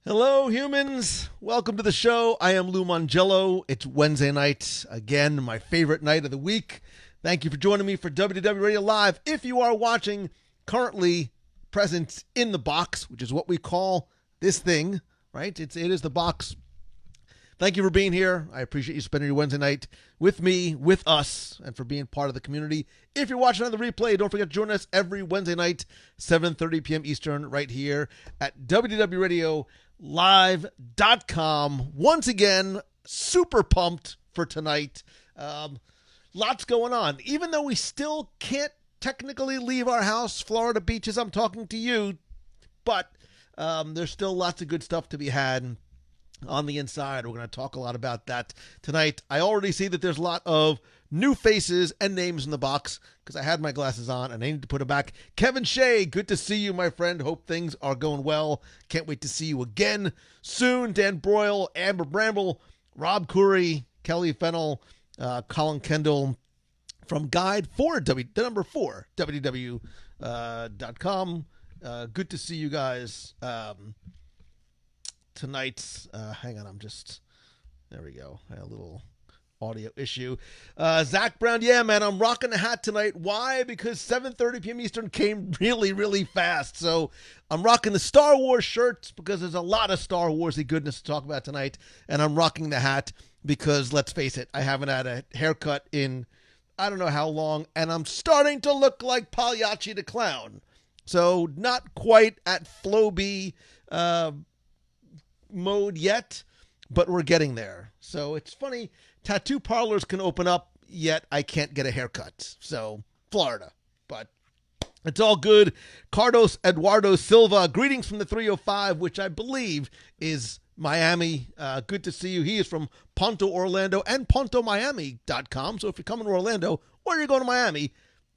Hello, humans. Welcome to the show. I am Lou Mongello. It's Wednesday night, again, my favorite night of the week. Thank you for joining me for WDW Radio Live. If you are watching currently present in the box, which is what we call this thing, right? It is the box. Thank you for being here. I appreciate you spending your Wednesday night with me, with us, and for being part of the community. If you're watching on the replay, don't forget to join us every Wednesday night, 7:30 p.m. Eastern, right here at WDWRadioLive.com. Once again, super pumped for tonight. Lots going on. Even though we still can't technically leave our house, Florida beaches, I'm talking to you, but there's still lots of good stuff to be had on the inside. We're going to talk a lot about that tonight. I already see that there's a lot of new faces and names in the box because I had my glasses on and I need to put them back. Kevin Shea, good to see you, my friend. Hope things are going well. Can't wait to see you again soon. Dan Broyle, Amber Bramble, Rob Curry, Kelly Fennell, Colin Kendall from Guide for the number 4, WDW.com. Good to see you guys. Tonight's hang on, there we go. I had a little audio issue. Zach Brown, yeah, man, I'm rocking the hat tonight. Why? Because 7:30 p.m. Eastern came really, really fast. So I'm rocking the Star Wars shirts because there's a lot of Star Warsy goodness to talk about tonight. And I'm rocking the hat because, let's face it, I haven't had a haircut in I don't know how long, and I'm starting to look like Pagliacci the Clown. So not quite at Floby mode yet, but we're getting there. So it's funny, tattoo parlors can open up, yet I can't get a haircut. So Florida, but it's all good. Carlos Eduardo Silva, greetings from the 305, which I believe is Miami. Good to see you. He is from Ponto, Orlando, and PontoMiami.com. So if you're coming to Orlando or you're going to Miami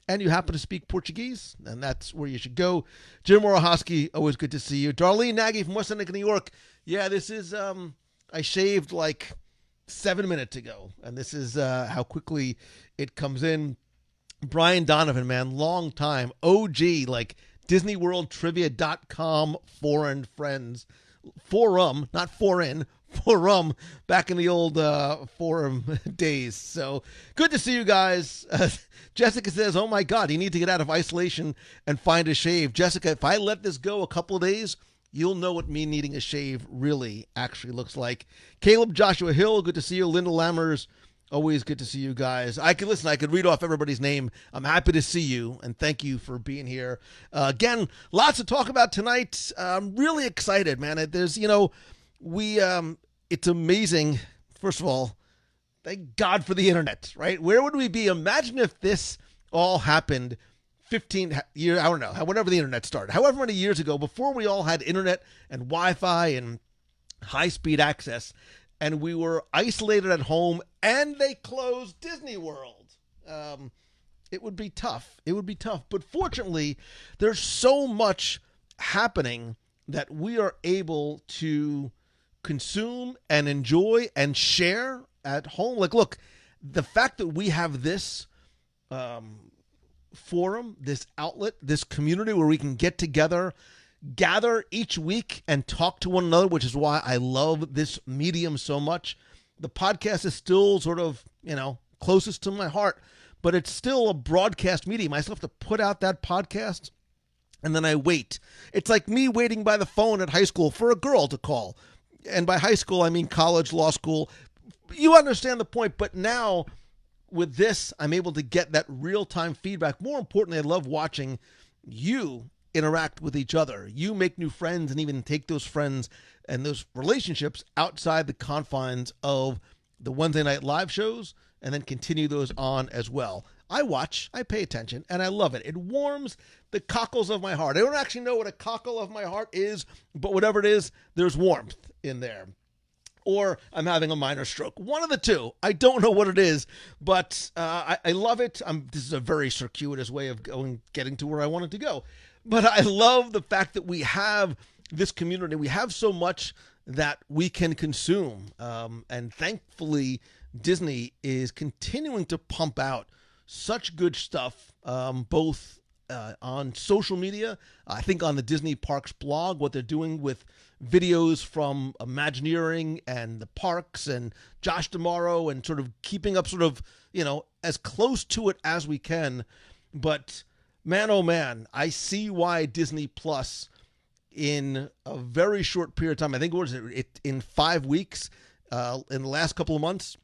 and you happen to speak Portuguese, then that's where you should go. Jim Worohowski, always good to see you. Darlene Nagy from West Seneca, New York. Yeah, this is, I shaved like 7 minutes ago, and this is how quickly it comes in. Brian Donovan, man, long time. OG, like DisneyWorldTrivia.com foreign friends. Forum, not foreign, forum, back in the old forum days. So good to see you guys. Jessica says, oh my God, you need to get out of isolation and find a shave. Jessica, if I let this go a couple of days, you'll know what me needing a shave really actually looks like. Caleb Joshua Hill, good to see you. Linda Lammers, always good to see you guys. I could read off everybody's name. I'm happy to see you, and thank you for being here. Again, lots to talk about tonight. I'm really excited, man. There's, it's amazing. First of all, thank God for the internet, right? Where would we be? Imagine if this all happened 15 years, I don't know, whenever the internet started, however many years ago, before we all had internet and Wi-Fi and high-speed access, and we were isolated at home, and they closed Disney World. It would be tough. It would be tough. But fortunately, there's so much happening that we are able to consume and enjoy and share at home. Like, look, the fact that we have this forum, this outlet, this community where we can get together, gather each week and talk to one another, which is why I love this medium so much. The podcast is still sort of, closest to my heart, but it's still a broadcast medium. I still have to put out that podcast and then I wait. It's like me waiting by the phone at high school for a girl to call. And by high school, I mean college, law school. You understand the point, but now with this, I'm able to get that real-time feedback. More importantly, I love watching you interact with each other. You make new friends and even take those friends and those relationships outside the confines of the Wednesday night live shows and then continue those on as well. I watch, I pay attention, and I love it. It warms the cockles of my heart. I don't actually know what a cockle of my heart is, but whatever it is, there's warmth in there. Or I'm having a minor stroke. One of the two. I don't know what it is, but I love it. This is a very circuitous way of getting to where I wanted to go. But I love the fact that we have this community. We have so much that we can consume. And thankfully, Disney is continuing to pump out such good stuff, both on social media. I think on the Disney Parks blog, what they're doing with videos from Imagineering and the parks and Josh Tomorrow, and sort of keeping up sort of, as close to it as we can. But man, oh man, I see why Disney Plus, in a very short period of time, I think it in 5 weeks, in the last couple of months,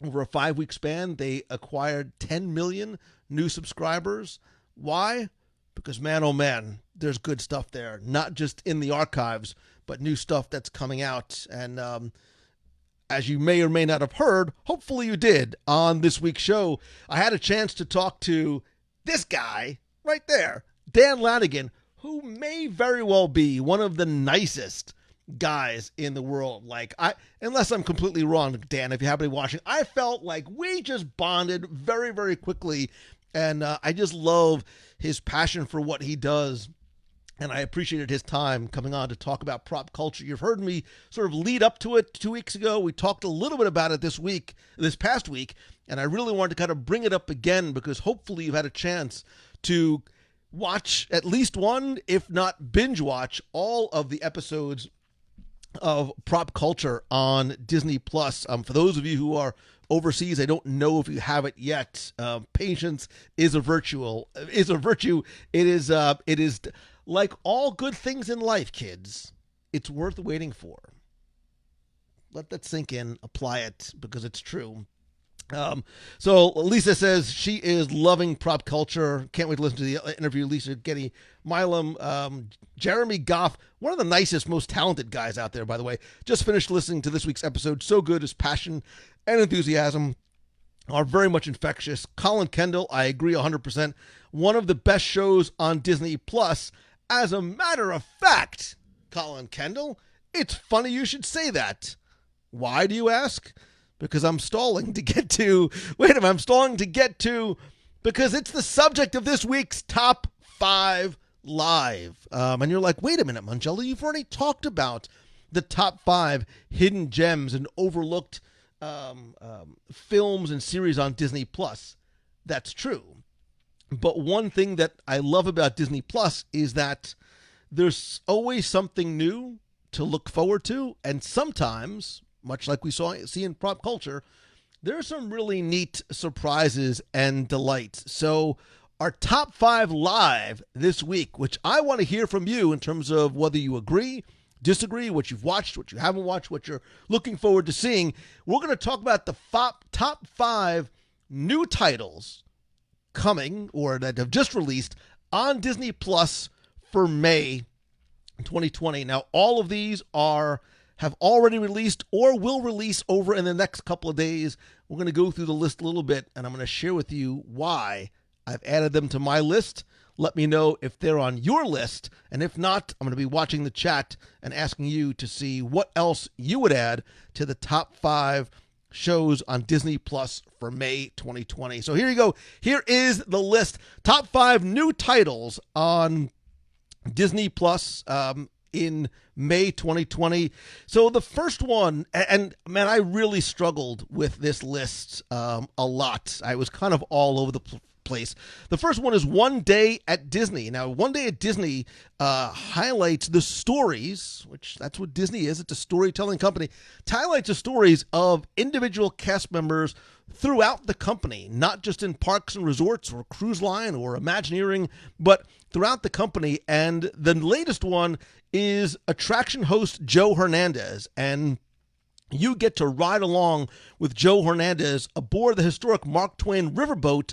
over a 5-week span, they acquired 10 million new subscribers. Why? Because man, oh man, there's good stuff there, not just in the archives, but new stuff that's coming out. And as you may or may not have heard, hopefully you did, on this week's show, I had a chance to talk to this guy right there, Dan Lanigan, who may very well be one of the nicest guys in the world. Unless I'm completely wrong, Dan, if you happen to be watching, I felt like we just bonded very, very quickly. And I just love his passion for what he does. And I appreciated his time coming on to talk about prop culture. You've heard me sort of lead up to it 2 weeks ago. We talked a little bit about it this past week, and I really wanted to kind of bring it up again because hopefully you've had a chance to watch at least one, if not binge watch, all of the episodes of prop culture on Disney Plus. For those of you who are overseas, I don't know if you have it yet. Patience is a virtue. It is like all good things in life, kids. It's worth waiting for. Let that sink in. Apply it because it's true. So Lisa says she is loving prop culture. Can't wait to listen to the interview. Lisa Getty Milam, Jeremy Goff, one of the nicest, most talented guys out there, by the way. Just finished listening to this week's episode. So good. His passion and enthusiasm are very much infectious. Colin Kendall, I agree 100%. One of the best shows on Disney Plus. As a matter of fact, Colin Kendall, it's funny you should say that. Why, do you ask? Because I'm stalling to get to, because it's the subject of this week's Top 5 Live. And you're like, wait a minute, Mangello, you've already talked about the top 5 hidden gems and overlooked films and series on Disney Plus. That's true. But one thing that I love about Disney Plus is that there's always something new to look forward to. And sometimes, much like we see in prop culture, there are some really neat surprises and delights. So our top 5 live this week, which I want to hear from you in terms of whether you agree, disagree, what you've watched, what you haven't watched, what you're looking forward to seeing. We're going to talk about the top 5 new titles coming or that have just released on Disney Plus for May 2020. Now, all of these have already released or will release over in the next couple of days. We're going to go through the list a little bit, and I'm going to share with you why I've added them to my list. Let me know if they're on your list, and if not, I'm going to be watching the chat and asking you to see what else you would add to the top 5 shows on Disney Plus for May 2020. So here you go. Here is the list. Top 5 new titles on Disney Plus in May 2020. So the first one, and man, I really struggled with this list a lot. I was kind of all over the place. The first one is One Day at Disney. Now, One Day at Disney highlights the stories, which that's what Disney is. It's a storytelling company. It highlights the stories of individual cast members throughout the company, not just in parks and resorts or cruise line or Imagineering, but throughout the company. And the latest one is attraction host Joe Hernandez. And you get to ride along with Joe Hernandez aboard the historic Mark Twain riverboat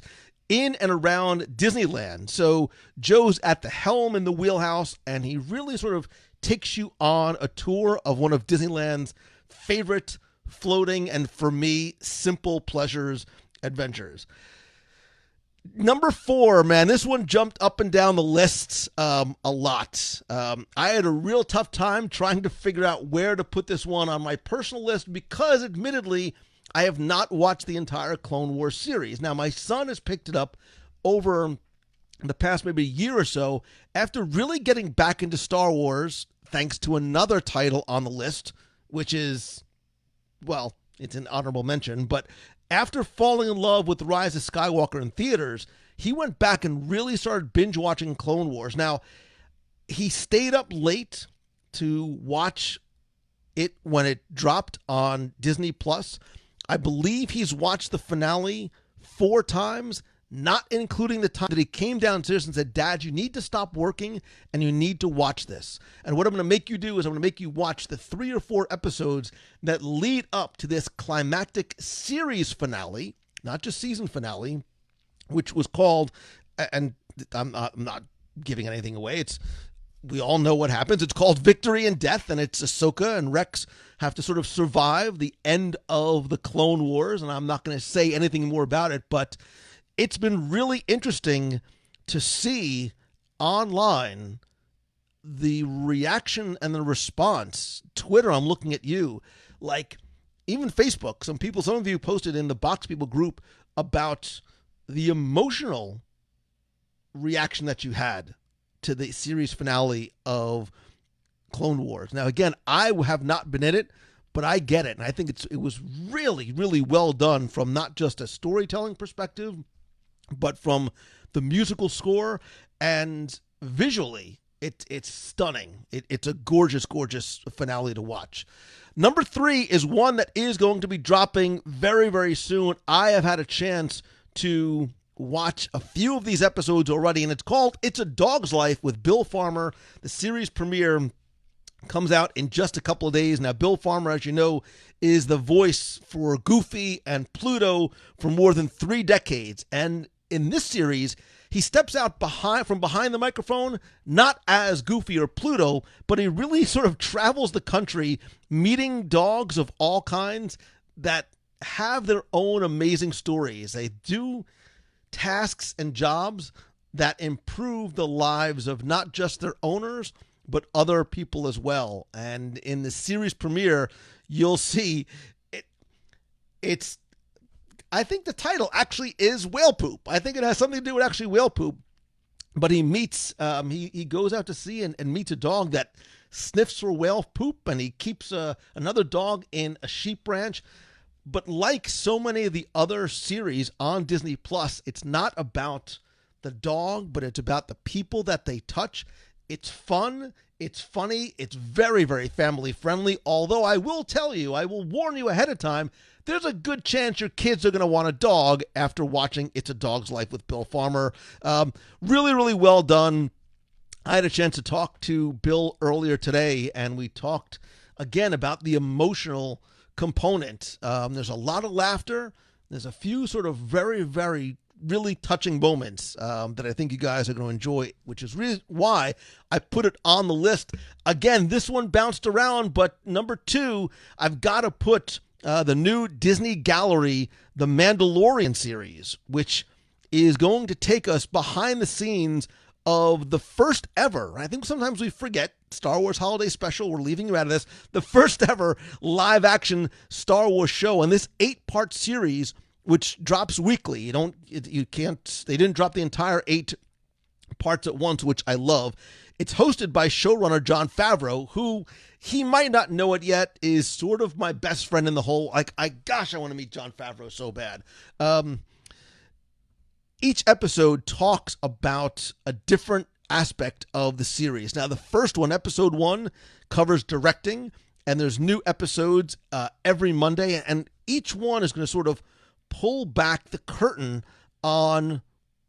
in and around Disneyland. So Joe's at the helm in the wheelhouse, and he really sort of takes you on a tour of one of Disneyland's favorite floating and, for me, simple pleasures adventures. Number 4, man, this one jumped up and down the lists a lot. I had a real tough time trying to figure out where to put this one on my personal list because, admittedly, I have not watched the entire Clone Wars series. Now, my son has picked it up over the past maybe year or so after really getting back into Star Wars, thanks to another title on the list, which is, well, it's an honorable mention. But after falling in love with The Rise of Skywalker in theaters, he went back and really started binge watching Clone Wars. Now, he stayed up late to watch it when it dropped on Disney Plus. I believe he's watched the finale 4 times, not including the time that he came downstairs and said, Dad, you need to stop working and you need to watch this. And what I'm going to make you do is I'm going to make you watch the 3 or 4 episodes that lead up to this climactic series finale, not just season finale, which was called, and I'm not giving anything away, we all know what happens. It's called Victory and Death, and it's Ahsoka and Rex have to sort of survive the end of the Clone Wars, and I'm not going to say anything more about it, but it's been really interesting to see online the reaction and the response. Twitter, I'm looking at you, like even Facebook, some of you posted in the Box People group about the emotional reaction that you had to the series finale of Clone Wars. Now, again, I have not been in it, but I get it. And I think it was really, really well done from not just a storytelling perspective, but from the musical score and visually. It's stunning. It's a gorgeous, gorgeous finale to watch. Number 3 is one that is going to be dropping very, very soon. I have had a chance to watch a few of these episodes already, and it's called It's a Dog's Life with Bill Farmer. The series premiere comes out in just a couple of days. Now, Bill Farmer, as you know, is the voice for Goofy and Pluto for more than 3 decades. And in this series, he steps out from behind the microphone, not as Goofy or Pluto, but he really sort of travels the country meeting dogs of all kinds that have their own amazing stories. They do tasks and jobs that improve the lives of not just their owners, but other people as well. And in the series premiere, you'll see it's I think the title actually is Whale Poop. I think it has something to do with actually whale poop. But he meets, he goes out to sea and meets a dog that sniffs for whale poop, and he keeps another dog in a sheep ranch. But like so many of the other series on Disney Plus, it's not about the dog, but it's about the people that they touch. It's fun. It's funny. It's very, very family friendly. Although I will tell you, I will warn you ahead of time, there's a good chance your kids are going to want a dog after watching It's a Dog's Life with Bill Farmer. Really, really well done. I had a chance to talk to Bill earlier today, and we talked again about the emotional component. There's a lot of laughter. There's a few sort of very, very, really touching moments that I think you guys are going to enjoy, which is really why I put it on the list. Again, this one bounced around, but number 2, I've got to put the new Disney Gallery, The Mandalorian series, which is going to take us behind the scenes of the first ever, I think sometimes we forget, Star Wars Holiday Special, we're leaving you out of this, the first ever live action Star Wars show, and this 8-part series, which drops weekly. They didn't drop the entire 8 parts at once, which I love. It's hosted by showrunner Jon Favreau, who, he might not know it yet, is sort of my best friend in the whole, I want to meet Jon Favreau so bad. Each episode talks about a different aspect of the series. Now, the first one, episode 1, covers directing, and there's new episodes every Monday, and each one is going to sort of pull back the curtain on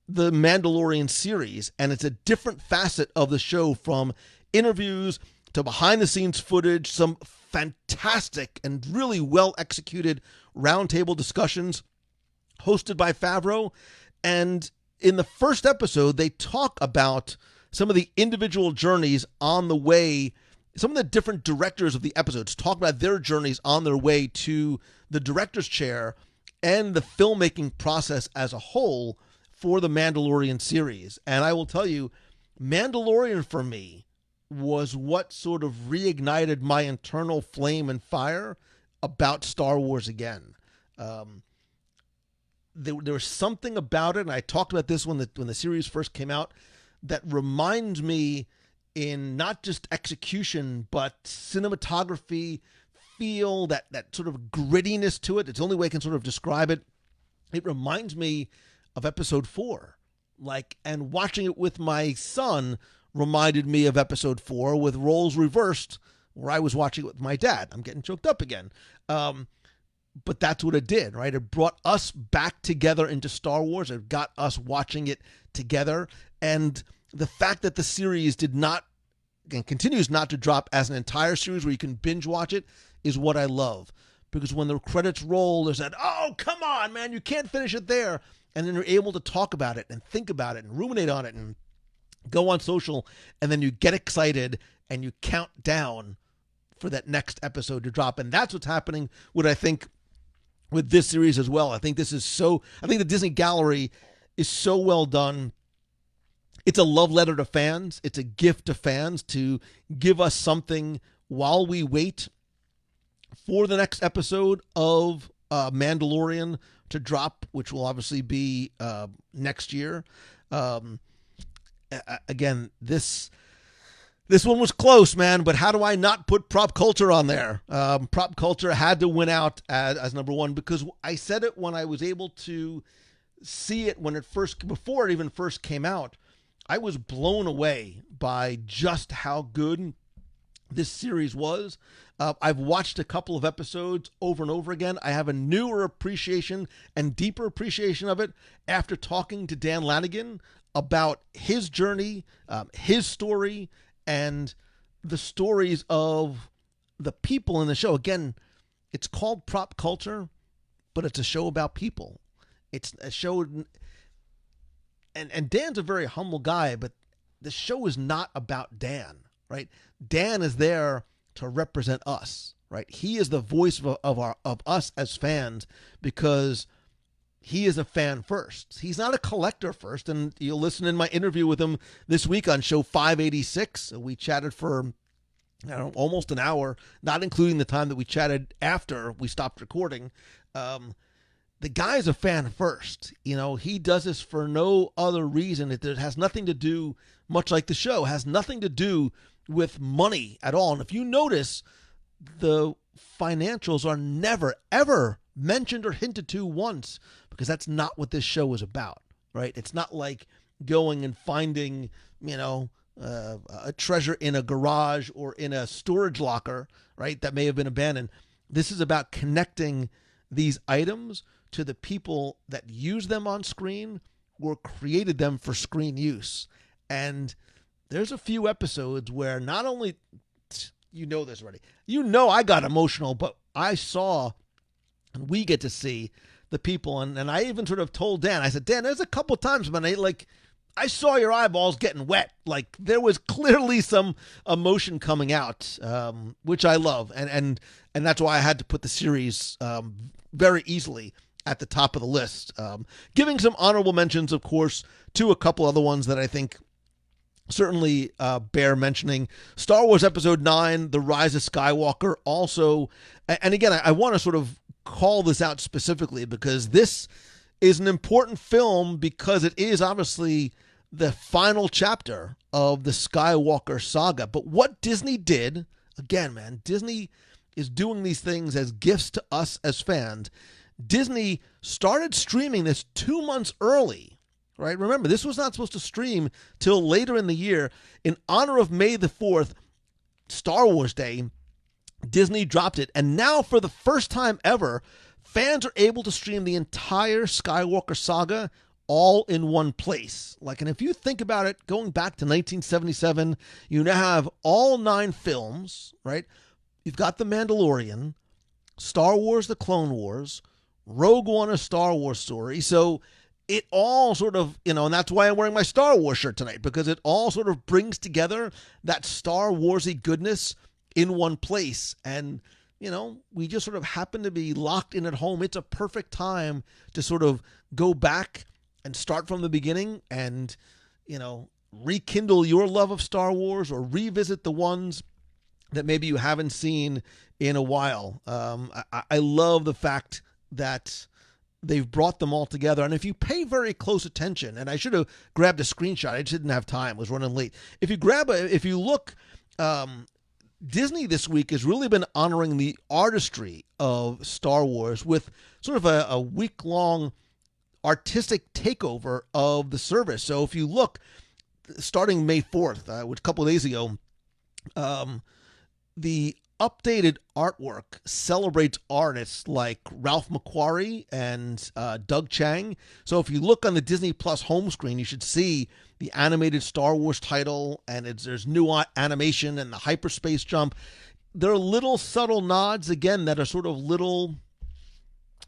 the Mandalorian series, and it's a different facet of the show, from interviews to behind-the-scenes footage, some fantastic and really well-executed roundtable discussions hosted by Favreau. And in the first episode, they talk about some of the individual journeys on the way. Some of the different directors of the episodes talk about their journeys on their way to the director's chair and the filmmaking process as a whole for the Mandalorian series. And I will tell you, Mandalorian for me was what sort of reignited my internal flame and fire about Star Wars again. There was something about it, and I talked about this when the series first came out, that reminds me in not just execution, but cinematography, feel, that sort of grittiness to it. It's the only way I can sort of describe it. It reminds me of episode 4. And watching it with my son reminded me of episode 4 with roles reversed, where I was watching it with my dad. I'm getting choked up again. But that's what it did, right? It brought us back together into Star Wars. It got us watching it together. And the fact that the series did not, and continues not to drop as an entire series where you can binge watch it, is what I love. Because when the credits roll, there's that, oh, come on, man, you can't finish it there. And then you're able to talk about it and think about it and ruminate on it and go on social. And then you get excited and you count down for that next episode to drop. And that's what's happening with, I think, with this series as well. I think the Disney Gallery is so well done. It's a love letter to fans. It's a gift to fans to give us something while we wait for the next episode of Mandalorian to drop, which will obviously be next year. Again, this one was close, man, but how do I not put prop culture on there? Prop culture had to win out as number one, because I said it when I was able to see it before it even first came out. I was blown away by just how good this series was. I've watched a couple of episodes over and over again. I have a newer appreciation and deeper appreciation of it after talking to Dan Lanigan about his journey, his story, and the stories of the people in the show. Again, it's called Prop Culture, but it's a show about people. It's a show, and Dan's a very humble guy, but the show is not about Dan, right? Dan is there to represent us, right? He is the voice of us as fans, because he is a fan first. He's not a collector first. And you'll listen in my interview with him this week on show 586. We chatted for almost an hour, not including the time that we chatted after we stopped recording. The guy's a fan first. He does this for no other reason. It has nothing to do, much like the show, has nothing to do with money at all. And if you notice, the financials are never, ever mentioned or hinted to once, because that's not what this show is about, right? It's not like going and finding, a treasure in a garage or in a storage locker, right, that may have been abandoned. This is about connecting these items to the people that use them on screen or created them for screen use. And there's a few episodes where not only, you know this already, I got emotional, but I saw, and we get to see the people. And I even sort of told Dan, I said, Dan, there's a couple times when I saw your eyeballs getting wet. Like, there was clearly some emotion coming out, which I love. And that's why I had to put the series very easily at the top of the list. Giving some honorable mentions, of course, to a couple other ones that I think certainly bear mentioning. Star Wars Episode 9, The Rise of Skywalker, also. And again, I want to sort of call this out specifically, because this is an important film, because it is obviously the final chapter of the Skywalker saga. But what Disney did, again, man, Disney is doing these things as gifts to us as fans. Disney started streaming this 2 months early, right? Remember, this was not supposed to stream till later in the year. In honor of May the 4th, Star Wars Day, Disney dropped it. And now, for the first time ever, fans are able to stream the entire Skywalker saga all in one place. And if you think about it, going back to 1977, you now have all 9 films, right? You've got The Mandalorian, Star Wars, The Clone Wars, Rogue One, A Star Wars Story. So it all sort of, and that's why I'm wearing my Star Wars shirt tonight, because it all sort of brings together that Star Warsy goodness in one place. And, we just sort of happen to be locked in at home. It's a perfect time to sort of go back and start from the beginning and, rekindle your love of Star Wars, or revisit the ones that maybe you haven't seen in a while. I love the fact that they've brought them all together. And if you pay very close attention, and I should have grabbed a screenshot, I just didn't have time, was running late. If you look, Disney this week has really been honoring the artistry of Star Wars with sort of a week-long artistic takeover of the service. So if you look, starting May 4th, which a couple of days ago, the updated artwork celebrates artists like Ralph McQuarrie and Doug Chang. So if you look on the Disney Plus home screen, you should see the animated Star Wars title, and there's new animation and the hyperspace jump. There are little subtle nods, again, that are sort of little...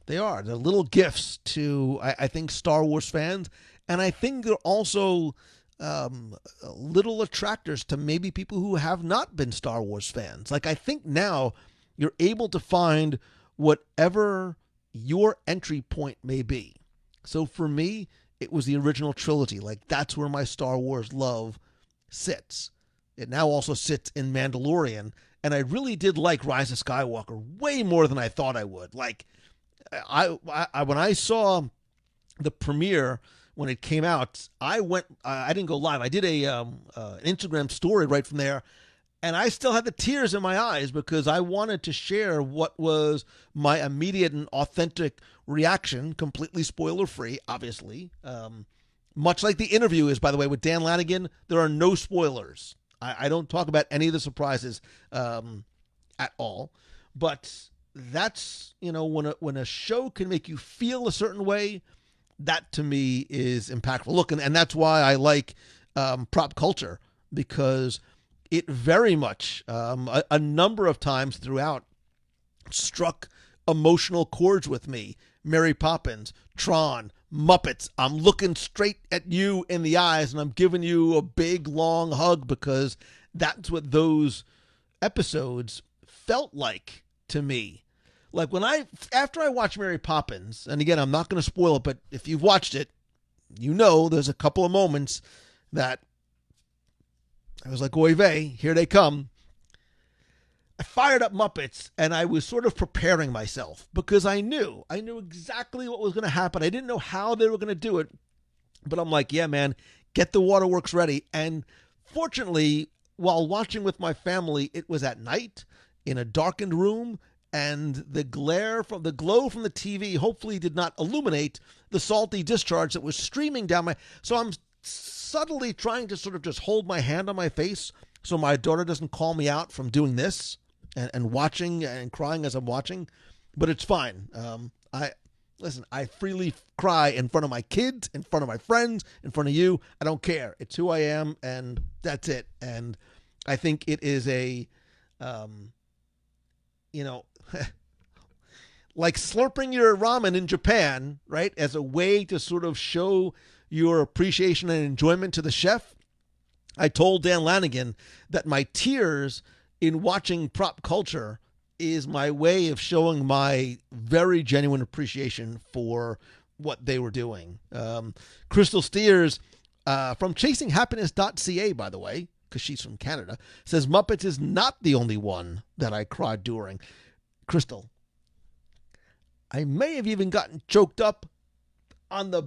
They're little gifts to, I think, Star Wars fans. And I think they're also little attractors to maybe people who have not been Star Wars fans. Like, I think now you're able to find whatever your entry point may be. So for me, it was the original trilogy. Like, that's where my Star Wars love sits. It now also sits in Mandalorian. And I really did like Rise of Skywalker way more than I thought I would. Like, I when I saw the premiere when it came out, I went. I didn't go live. I did an Instagram story right from there, and I still had the tears in my eyes because I wanted to share what was my immediate and authentic reaction, completely spoiler free, obviously. Much like the interview is, by the way, with Dan Lanigan, there are no spoilers. I don't talk about any of the surprises at all, but that's, when a show can make you feel a certain way, that to me is impactful. Look, and that's why I like Prop Culture, because it very much, a number of times throughout, struck emotional chords with me. Mary Poppins, Tron, Muppets. I'm looking straight at you in the eyes and I'm giving you a big, long hug because that's what those episodes felt like to me. Like after I watched Mary Poppins, and again, I'm not going to spoil it, but if you've watched it, there's a couple of moments that I was like, oy vey, here they come. I fired up Muppets, and I was sort of preparing myself because I knew exactly what was going to happen. I didn't know how they were going to do it, but I'm like, yeah, man, get the waterworks ready. And fortunately, while watching with my family, it was at night in a darkened room, and the glow from the TV hopefully did not illuminate the salty discharge that was streaming down my... So I'm subtly trying to sort of just hold my hand on my face so my daughter doesn't call me out from doing this and watching and crying as I'm watching. But it's fine. I freely cry in front of my kids, in front of my friends, in front of you. I don't care. It's who I am, and that's it. And I think it is a... like slurping your ramen in Japan, right, as a way to sort of show your appreciation and enjoyment to the chef. I told Dan Lanigan that my tears in watching Prop Culture is my way of showing my very genuine appreciation for what they were doing. Crystal Steers from chasinghappiness.ca, by the way, because she's from Canada, says Muppets is not the only one that I cried during. Crystal, I may have even gotten choked up on the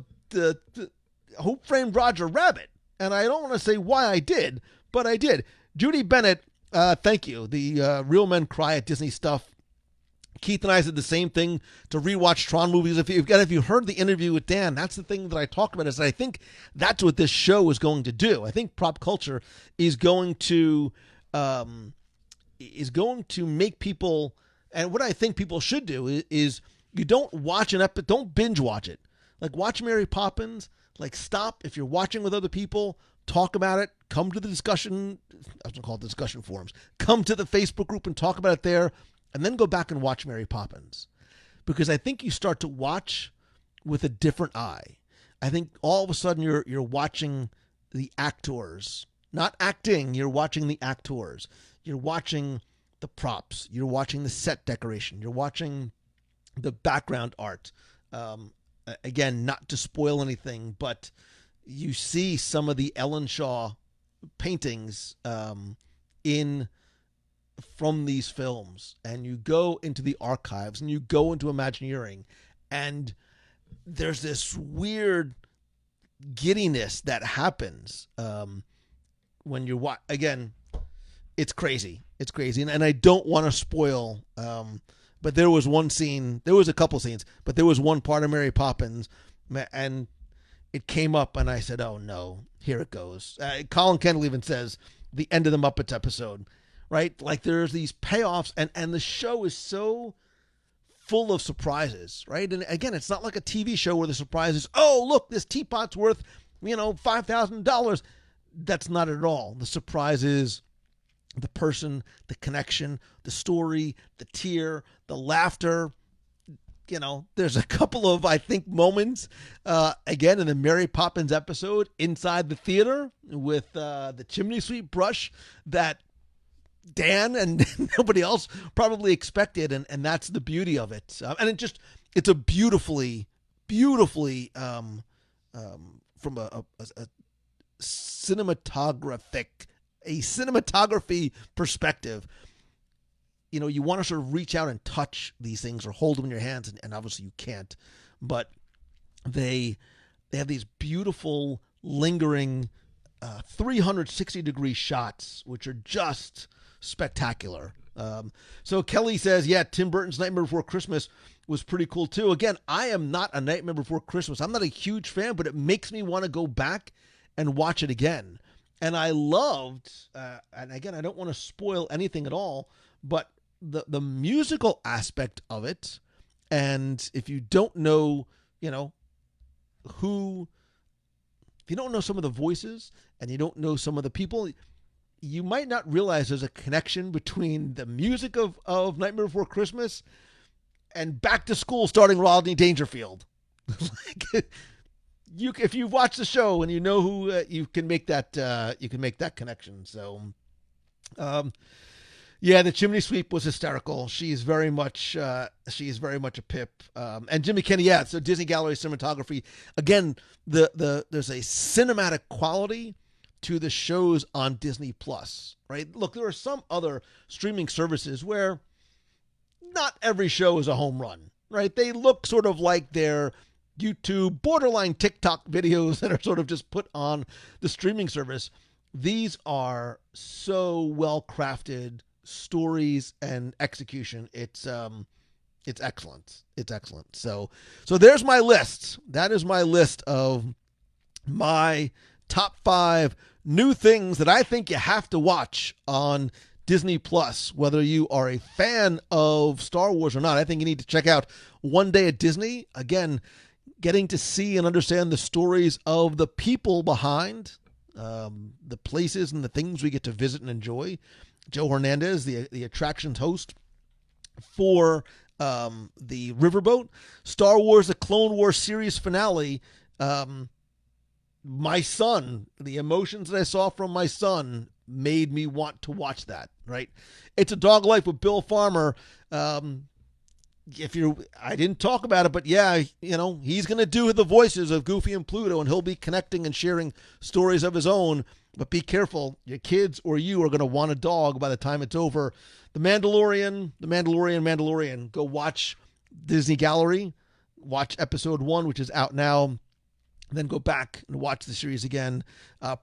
Who Framed Roger Rabbit, and I don't want to say why I did, but I did. Judy Bennett, thank you. The Real Men Cry at Disney stuff. Keith and I said the same thing to rewatch Tron movies. If you heard the interview with Dan, that's the thing that I talk about. Is that I think that's what this show is going to do. I think Prop Culture is going to make people. And what I think people should do is you don't watch an episode, don't binge watch it. Like, watch Mary Poppins. Like, stop. If you're watching with other people, talk about it. Come to the discussion. I was going to call it discussion forums. Come to the Facebook group and talk about it there. And then go back and watch Mary Poppins. Because I think you start to watch with a different eye. I think all of a sudden you're watching the actors. Not acting, you're watching the actors. You're watching the props. You're watching the set decoration. You're watching the background art. Again, not to spoil anything, but you see some of the Ellen Shaw paintings from these films, and you go into the archives and you go into Imagineering, and there's this weird giddiness that happens when you're again. It's crazy. It's crazy. And I don't want to spoil, but there was one scene, there was a couple scenes, but there was one part of Mary Poppins, and it came up, and I said, "Oh no, here it goes." Colin Kendall even says the end of the Muppets episode, right? Like there's these payoffs, and the show is so full of surprises, right? And again, it's not like a TV show where the surprise is, "Oh, look, this teapot's worth, $5,000." That's not it at all. The surprise is the person, the connection, the story, the tear, the laughter. There's a couple of, I think, moments, again, in the Mary Poppins episode inside the theater with the chimney sweep brush that Dan and nobody else probably expected. And that's the beauty of it. And it's a beautifully, from a cinematography perspective. You want to sort of reach out and touch these things or hold them in your hands, and obviously you can't. But they have these beautiful, lingering 360-degree shots, which are just spectacular. So Kelly says, yeah, Tim Burton's Nightmare Before Christmas was pretty cool too. Again, I am not a Nightmare Before Christmas. I'm not a huge fan, but it makes me want to go back and watch it again. And I loved, and again, I don't want to spoil anything at all, but the musical aspect of it. And if you don't know, if you don't know some of the voices and you don't know some of the people, you might not realize there's a connection between the music of Nightmare Before Christmas and Back to School starting Rodney Dangerfield. If you watch the show and you know who, you can make that connection. So, yeah, the chimney sweep was hysterical. She's very much a pip. And Jimmy Kenny, yeah. So Disney Gallery cinematography, again, there's a cinematic quality to the shows on Disney Plus, right? Look, there are some other streaming services where not every show is a home run, right? They look sort of like they're YouTube, borderline TikTok videos that are sort of just put on the streaming service. These are so well crafted stories and execution. It's excellent. It's excellent. So there's my list. That is my list of my top 5 new things that I think you have to watch on Disney Plus, whether you are a fan of Star Wars or not. I think you need to check out One Day at Disney. Again, getting to see and understand the stories of the people behind the places and the things we get to visit and enjoy. Joe Hernandez, the attractions host for the Riverboat. Star Wars, the Clone Wars series finale. My son, the emotions that I saw from my son made me want to watch that, right? It's a Dog Life with Bill Farmer. I didn't talk about it, but yeah, he's going to do the voices of Goofy and Pluto, and he'll be connecting and sharing stories of his own. But be careful, your kids or you are going to want a dog by the time it's over. The Mandalorian. Go watch Disney Gallery, watch episode 1, which is out now. Then go back and watch the series again.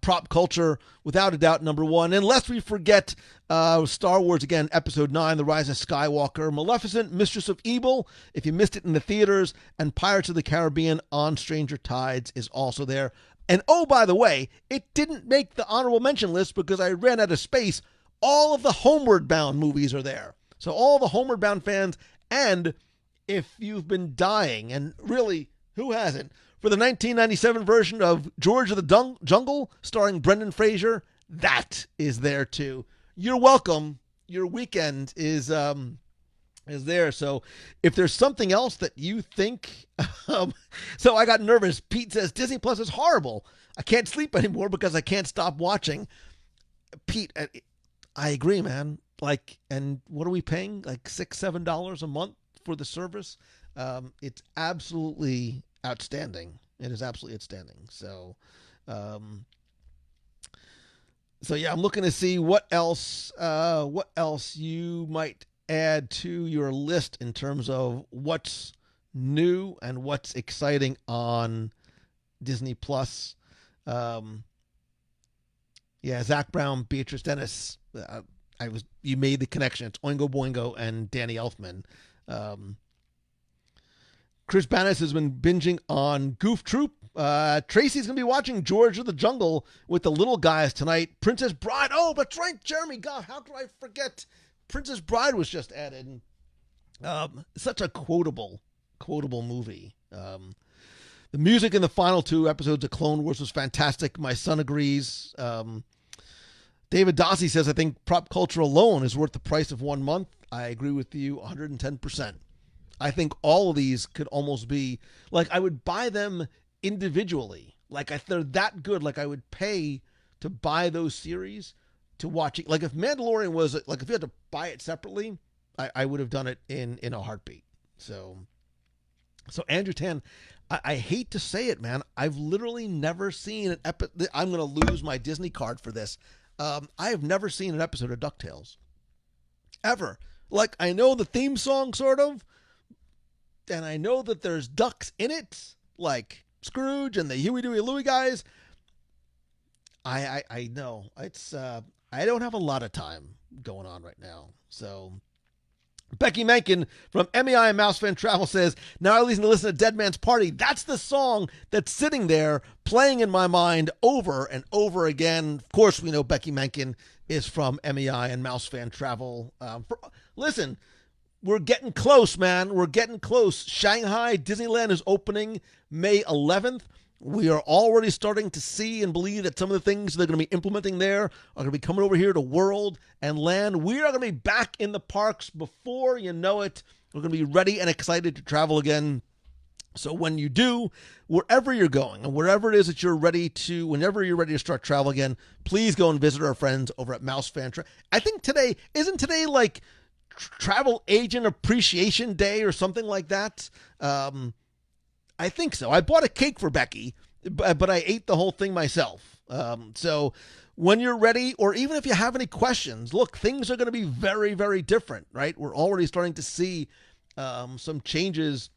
Prop culture, without a doubt, number 1. And lest we forget Star Wars again, episode 9, The Rise of Skywalker. Maleficent, Mistress of Evil, if you missed it in the theaters. And Pirates of the Caribbean on Stranger Tides is also there. And oh, by the way, it didn't make the honorable mention list because I ran out of space. All of the Homeward Bound movies are there. So all the Homeward Bound fans, and if you've been dying, and really, who hasn't? For the 1997 version of George of the Jungle, starring Brendan Fraser, that is there too. You're welcome. Your weekend is there. So if there's something else that you think, so I got nervous. Pete says Disney Plus is horrible. I can't sleep anymore because I can't stop watching. Pete, I agree, man. And what are we paying? Like $6-7 a month for the service. It's absolutely outstanding. It is absolutely outstanding. So yeah, I'm looking to see what else you might add to your list in terms of what's new and what's exciting on Disney Plus. Yeah, Zach Brown, Beatrice Dennis. You made the connection. It's Oingo Boingo and Danny Elfman. Chris Banas has been binging on Goof Troop. Tracy's going to be watching George of the Jungle with the little guys tonight. Princess Bride. Oh, that's right, Jeremy. God, how could I forget? Princess Bride was just added. Such a quotable movie. The music in the final 2 episodes of Clone Wars was fantastic. My son agrees. David Dossie says, I think prop culture alone is worth the price of 1 month. I agree with you 110%. I think all of these could almost be, like, I would buy them individually. Like, if they're that good, like, I would pay to buy those series to watch it. Like, if Mandalorian was, like, if you had to buy it separately, I would have done it in a heartbeat. So Andrew Tan, I hate to say it, man. I've literally never seen an episode. I'm going to lose my Disney card for this. I have never seen an episode of DuckTales. Ever. Like, I know the theme song, sort of, and I know that there's ducks in it, like Scrooge and the Huey, Dewey, Louie guys. I know. It's, I don't have a lot of time going on right now. So, Becky Menken from MEI and Mouse Fan Travel says, now I listen to Dead Man's Party. That's the song that's sitting there playing in my mind over and over again. Of course, we know Becky Menken is from MEI and Mouse Fan Travel. Listen, we're getting close, man. We're getting close. Shanghai Disneyland is opening May 11th. We are already starting to see and believe that some of the things they're going to be implementing there are going to be coming over here to World and Land. We are going to be back in the parks before you know it. We're going to be ready and excited to travel again. So when you do, wherever you're going and wherever it is that you're ready to, whenever you're ready to start travel again, please go and visit our friends over at Mouse Fan Travel. I think isn't today like Travel Agent Appreciation Day or something like that? I think so. I bought a cake for Becky, but I ate the whole thing myself. So when you're ready, or even if you have any questions, look, things are going to be very, very different, right? We're already starting to see some changes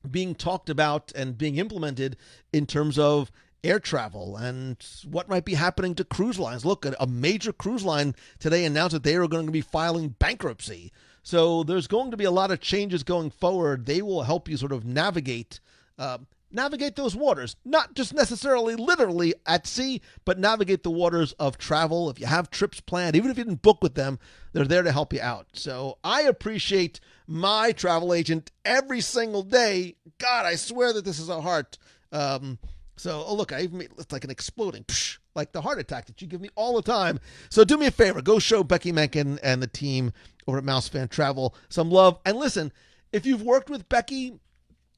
being talked about and being implemented in terms of air travel and what might be happening to cruise lines. Look, a major cruise line today announced that they are going to be filing bankruptcy. So there's going to be a lot of changes going forward. They will help you sort of navigate those waters, not just necessarily literally at sea, but navigate the waters of travel. If you have trips planned, even if you didn't book with them, they're there to help you out. So I appreciate my travel agent every single day. God, I swear that this is a heart. Look, I even made, it's like an exploding, like the heart attack that you give me all the time. So do me a favor, go show Becky Menken and the team over at Mouse Fan Travel some love. And listen, if you've worked with Becky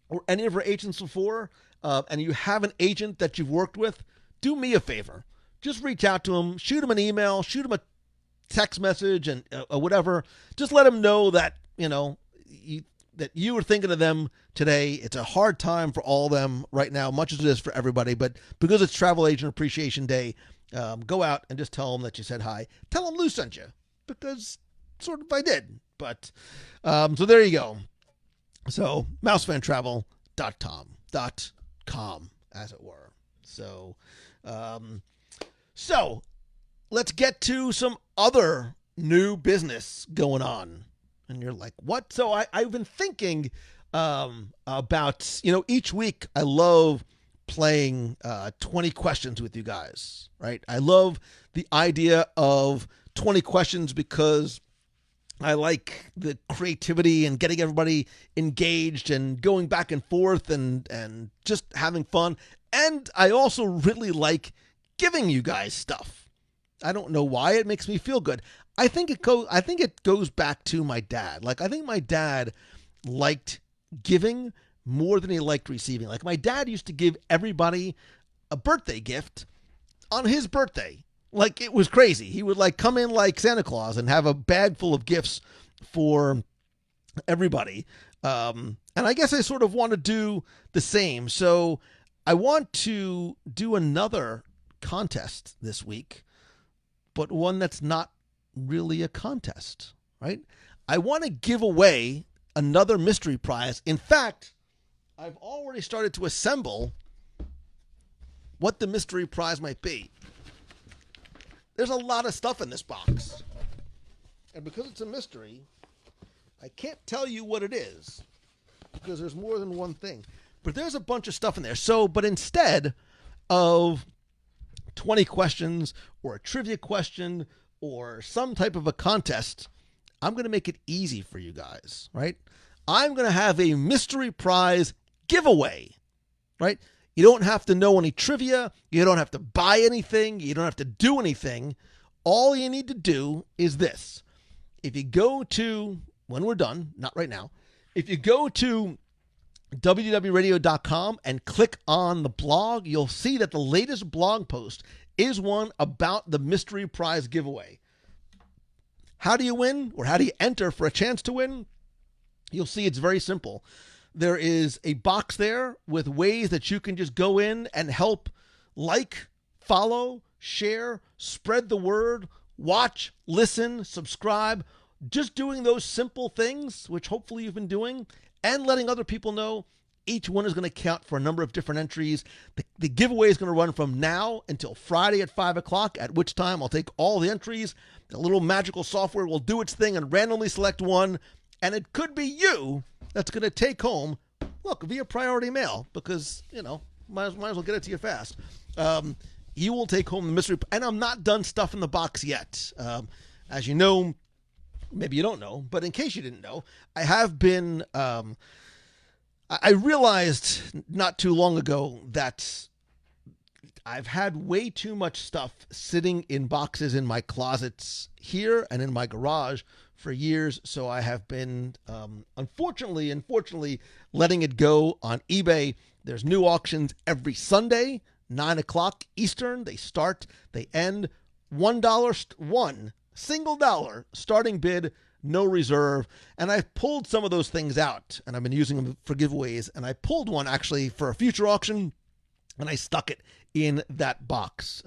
or any of her agents before, and you have an agent that you've worked with, do me a favor. Just reach out to him, shoot him an email, shoot him a text message, and whatever. Just let him know that, that you were thinking of them today. It's a hard time for all of them right now, much as it is for everybody. But because it's Travel Agent Appreciation Day, go out and just tell them that you said hi. Tell them Lou sent you, because sort of I did. But so there you go. So, mousefantravel.com, as it were. So, let's get to some other new business going on. And you're like, what? So I've been thinking about, each week I love playing 20 questions with you guys, right? I love the idea of 20 questions because I like the creativity and getting everybody engaged and going back and forth and just having fun. And I also really like giving you guys stuff. I don't know why. It makes me feel good. I think it goes back to my dad. Like, I think my dad liked giving more than he liked receiving. Like, my dad used to give everybody a birthday gift on his birthday. Like, it was crazy. He would come in like Santa Claus and have a bag full of gifts for everybody. And I guess I sort of want to do the same. So I want to do another contest this week, but one that's not really a contest, right? I want to give away another mystery prize. In fact, I've already started to assemble what the mystery prize might be. There's a lot of stuff in this box. And because it's a mystery, I can't tell you what it is because there's more than one thing. But there's a bunch of stuff in there. So, but instead of 20 questions or a trivia question or some type of a contest, I'm going to make it easy for you guys, right? I'm going to have a mystery prize giveaway, right? You don't have to know any trivia. You don't have to buy anything. You don't have to do anything. All you need to do is this. If you go to, when we're done, not right now, if you go to WDWradio.com and click on the blog, you'll see that the latest blog post is one about the mystery prize giveaway. How do you win, or how do you enter for a chance to win? You'll see it's very simple. There is a box there with ways that you can just go in and help like, follow, share, spread the word, watch, listen, subscribe. Just doing those simple things, which hopefully you've been doing, and letting other people know. Each one is going to count for a number of different entries. The giveaway is going to run from now until Friday at 5 o'clock, at which time I'll take all the entries. The little magical software will do its thing and randomly select one. And it could be you that's going to take home, look, via priority mail, because, might as well get it to you fast. You will take home the mystery. And I'm not done stuffing the box yet. As you know, maybe you don't know, but in case you didn't know, I have been... I realized not too long ago that I've had way too much stuff sitting in boxes in my closets here and in my garage for years. So I have been, unfortunately, letting it go on eBay. There's new auctions every Sunday, 9 o'clock Eastern. They start, they end. $1, single dollar starting bid. No reserve. And I've pulled some of those things out, and I've been using them for giveaways. And I pulled one actually for a future auction, and I stuck it in that box.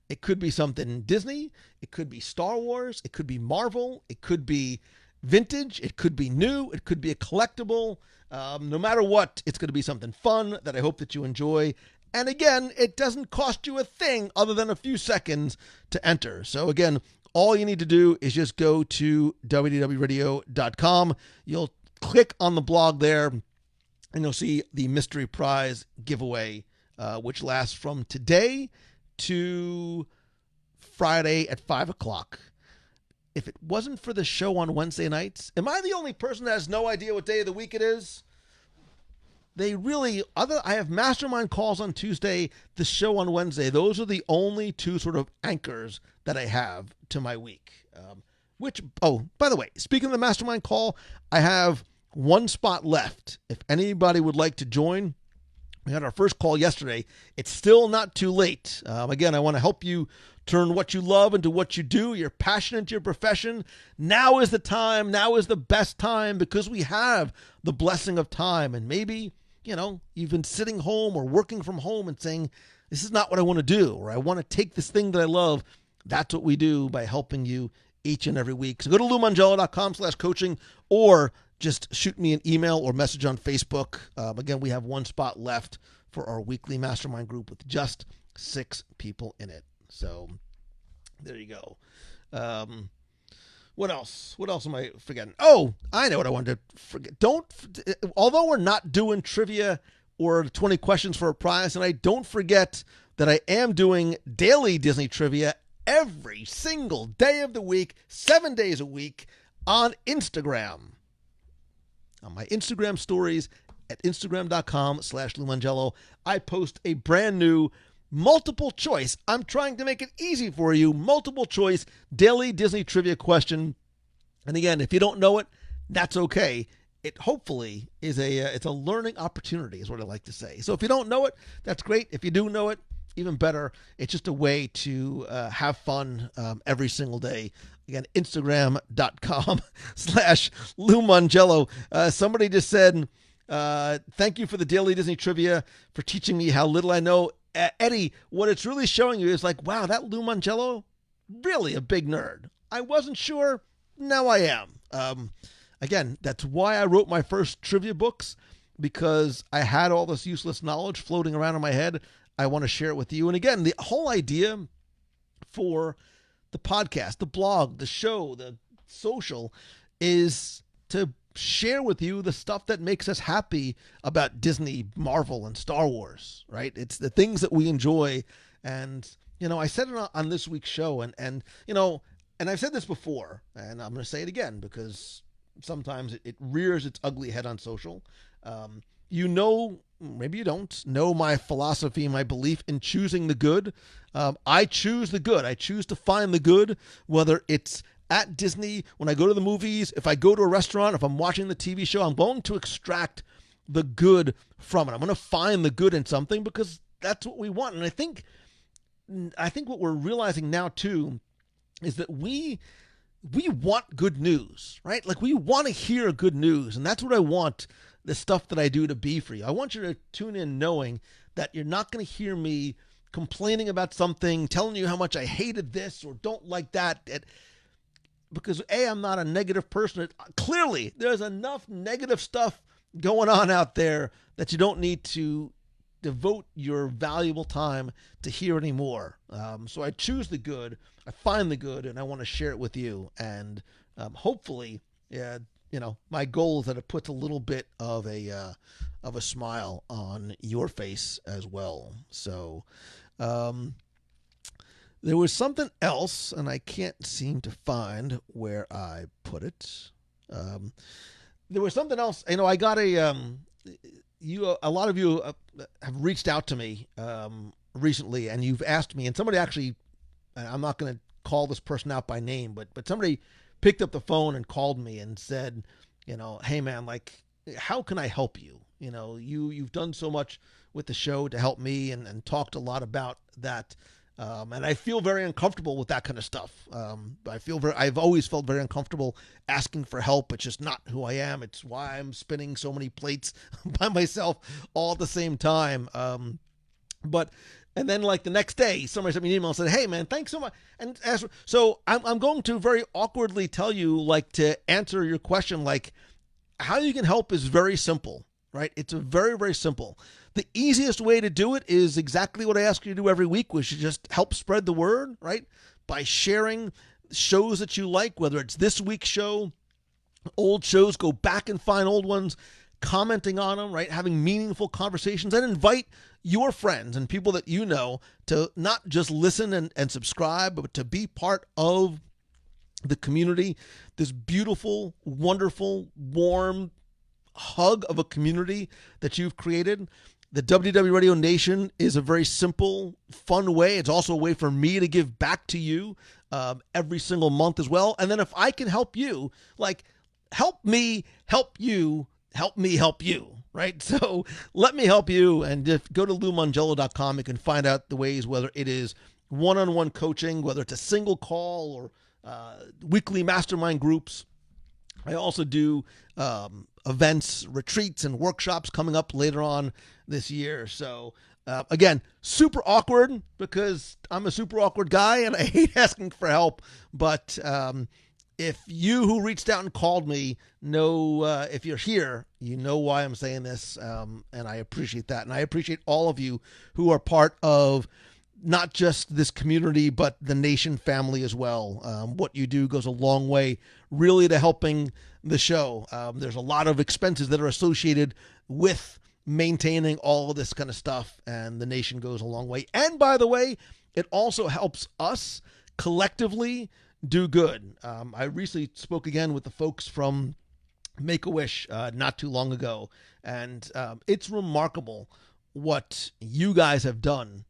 It could be something Disney. It could be Star Wars. It could be Marvel. It could be vintage. It could be new. It could be a collectible. No matter what, it's going to be something fun that I hope that you enjoy. And again, it doesn't cost you a thing other than a few seconds to enter. So again, all you need to do is just go to WDWradio.com. You'll click on the blog there, and you'll see the mystery prize giveaway, which lasts from today to Friday at 5 o'clock. If it wasn't for the show on Wednesday nights, am I the only person that has no idea what day of the week it is? I have mastermind calls on Tuesday, the show on Wednesday. Those are the only two sort of anchors that I have to my week. By the way, speaking of the mastermind call, I have one spot left. If anybody would like to join, we had our first call yesterday. It's still not too late. Again, I want to help you turn what you love into what you do. You're passionate to your profession. Now is the time. Now is the best time, because we have the blessing of time. And maybe, you've been sitting home or working from home and saying, this is not what I want to do, or I want to take this thing that I love. That's what we do by helping you each and every week. So go to LouMongello.com/coaching, or just shoot me an email or message on Facebook. Again, we have one spot left for our weekly mastermind group with just 6 people in it. So there you go. What else? What else am I forgetting? Oh, I know what I wanted to forget. Although we're not doing trivia or 20 questions for a prize tonight, don't forget that I am doing daily Disney trivia every single day of the week, 7 days a week on Instagram. On my Instagram stories at Instagram.com/LouMongello, I post a brand new multiple choice. I'm trying to make it easy for you. Multiple choice daily Disney trivia question. And again, if you don't know it, that's okay. It hopefully is it's a learning opportunity, is what I like to say. So if you don't know it, that's great. If you do know it, even better. It's just a way to have fun every single day. Again, Instagram.com/LouMongello. Somebody just said, thank you for the daily Disney trivia, for teaching me how little I know. Eddie, what it's really showing you is like, wow, that Lou Mongello, really a big nerd. I wasn't sure. Now I am. Again, that's why I wrote my first trivia books, because I had all this useless knowledge floating around in my head. I want to share it with you. And again, the whole idea for the podcast, the blog, the show, the social is to share with you the stuff that makes us happy about Disney, Marvel, and Star Wars, right? It's the things that we enjoy. And, I said it on this week's show, and I've said this before, and I'm going to say it again because sometimes it rears its ugly head on social. Maybe you don't know my philosophy, my belief in choosing the good. I choose the good. I choose to find the good, whether it's at Disney, when I go to the movies, if I go to a restaurant, if I'm watching the TV show, I'm going to extract the good from it. I'm going to find the good in something because that's what we want. And I think what we're realizing now too is that we want good news, right? Like we want to hear good news, and that's what I want the stuff that I do to be for you. I want you to tune in knowing that you're not going to hear me complaining about something, telling you how much I hated this or don't like that. Because I'm not a negative person. Clearly, there's enough negative stuff going on out there that you don't need to devote your valuable time to hear anymore. So I choose the good, I find the good, and I want to share it with you. And hopefully, my goal is that it puts a little bit of a smile on your face as well. So, there was something else, and I can't seem to find where I put it. There was something else. I got a lot of you have reached out to me recently, and you've asked me, and somebody actually, I'm not going to call this person out by name, but somebody picked up the phone and called me and said, hey man, like, how can I help you? You've done so much with the show to help me and talked a lot about that. And I feel very uncomfortable with that kind of stuff. I've always felt very uncomfortable asking for help. It's just not who I am. It's why I'm spinning so many plates by myself all at the same time. And then like the next day, somebody sent me an email and said, hey man, thanks so much. And so I'm going to very awkwardly tell you, like, to answer your question, like how you can help is very simple, right? It's a very, very simple. The easiest way to do it is exactly what I ask you to do every week, which is just help spread the word, right? By sharing shows that you like, whether it's this week's show, old shows, go back and find old ones, commenting on them, right? Having meaningful conversations, and invite your friends and people that you know to not just listen and subscribe, but to be part of the community, this beautiful, wonderful, warm hug of a community that you've created. The WDW Radio Nation is a very simple, fun way. It's also a way for me to give back to you every single month as well. And then if I can help you, like, help me help you, help me help you, right? So let me help you. And if go to LouMongello.com, you can find out the ways, whether it is one-on-one coaching, whether it's a single call or weekly mastermind groups. I also do events, retreats, and workshops coming up later on this year. So again, super awkward because I'm a super awkward guy and I hate asking for help. But if you who reached out and called me know, if you're here, you know why I'm saying this. And I appreciate that. And I appreciate all of you who are part of not just this community, but the Nation family as well. What you do goes a long way really to helping the show. There's a lot of expenses that are associated with maintaining all of this kind of stuff, and the Nation goes a long way. And by the way, it also helps us collectively do good. I recently spoke again with the folks from Make-A-Wish not too long ago, and it's remarkable what you guys have done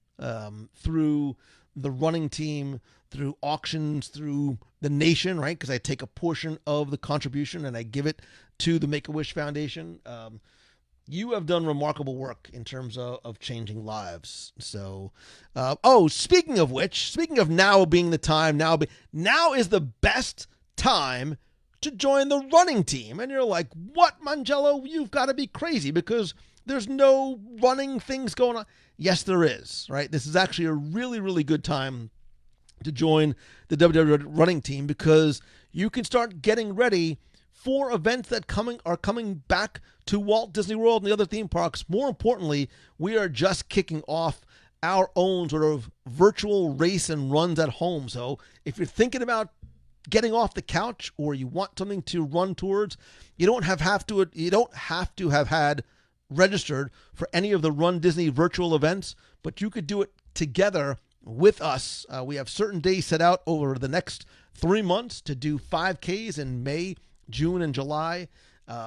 through the running team, through auctions, through the Nation, right? Because I take a portion of the contribution and I give it to the Make-A-Wish Foundation. You have done remarkable work in terms of changing lives. So, speaking of which, speaking of now being the time, now is the best time to join the running team. And you're like, what, Mongello? You've got to be crazy because there's no running things going on. Yes, there is, right? This is actually a really, really good time to join the WDW running team because you can start getting ready for events that are coming back to Walt Disney World and the other theme parks. More importantly, we are just kicking off our own sort of virtual race and runs at home. So if you're thinking about getting off the couch or you want something to run towards, you don't have to have had registered for any of the Run Disney virtual events, but you could do it together with us. We have certain days set out over the next 3 months to do 5Ks in May, June, and July.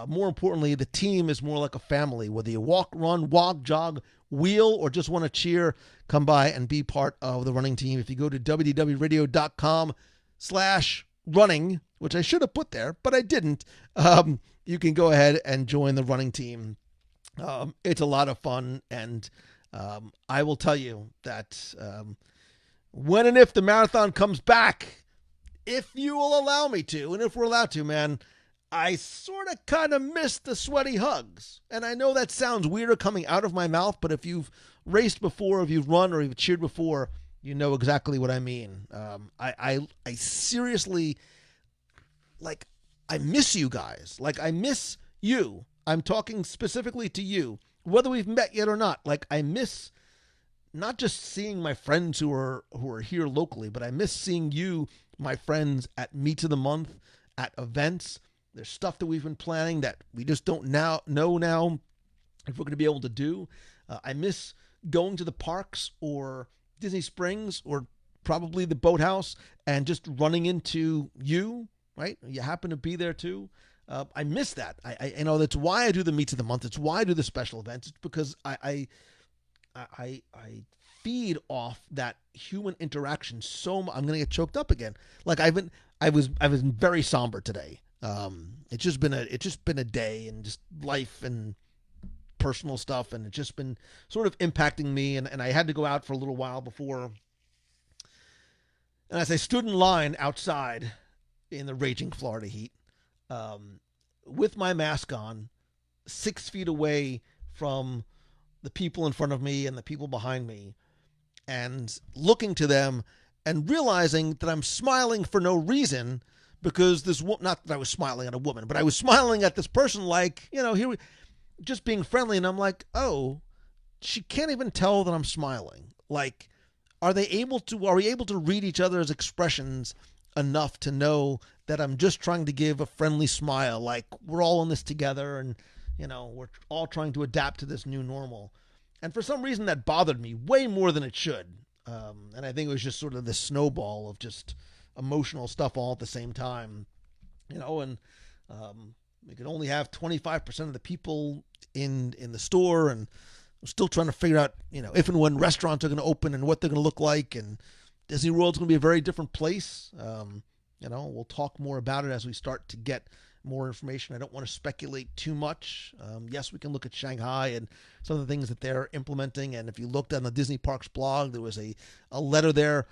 More importantly, the team is more like a family. Whether you walk, run, walk, jog, wheel, or just want to cheer, come by and be part of the running team. If you go to wdwradio.com/running, which I should have put there, but I didn't, you can go ahead and join the running team. It's a lot of fun, and I will tell you that when and if the marathon comes back, if you will allow me to, and if we're allowed to, man, I sort of kind of miss the sweaty hugs. And I know that sounds weirder coming out of my mouth, but if you've raced before, if you've run, or you've cheered before, you know exactly what I mean. I seriously, like, I miss you guys. Like, I miss you. I'm talking specifically to you, whether we've met yet or not. Like, I miss not just seeing my friends who are here locally, but I miss seeing you, my friends, at Meets of the Month, at events. There's stuff that we've been planning that we just don't know now if we're going to be able to do. I miss going to the parks or Disney Springs or probably the boathouse and just running into you, right? You happen to be there too. I miss that. I that's why I do the Meets of the Month. It's why I do the special events. It's because I feed off that human interaction so much. I'm going to get choked up again. Like I was very somber today. It's just been a day and just life and personal stuff, and it's just been sort of impacting me, and I had to go out for a little while before. And as I stood in line outside in the raging Florida heat, with my mask on, 6 feet away from the people in front of me and the people behind me, and looking to them and realizing that I'm smiling for no reason, because not that I was smiling at a woman, but I was smiling at this person, like, here just being friendly. And I'm like, oh, she can't even tell that I'm smiling. Like, are we able to read each other's expressions enough to know that I'm just trying to give a friendly smile? Like, we're all in this together, and, we're all trying to adapt to this new normal. And for some reason that bothered me way more than it should. And I think it was just sort of this snowball of just emotional stuff all at the same time, and we could only have 25% of the people in the store, and we're still trying to figure out, if and when restaurants are going to open and what they're going to look like, and Disney World's going to be a very different place. We'll talk more about it as we start to get more information. I don't want to speculate too much. Yes, we can look at Shanghai and some of the things that they're implementing. And if you looked on the Disney Parks blog, there was a letter there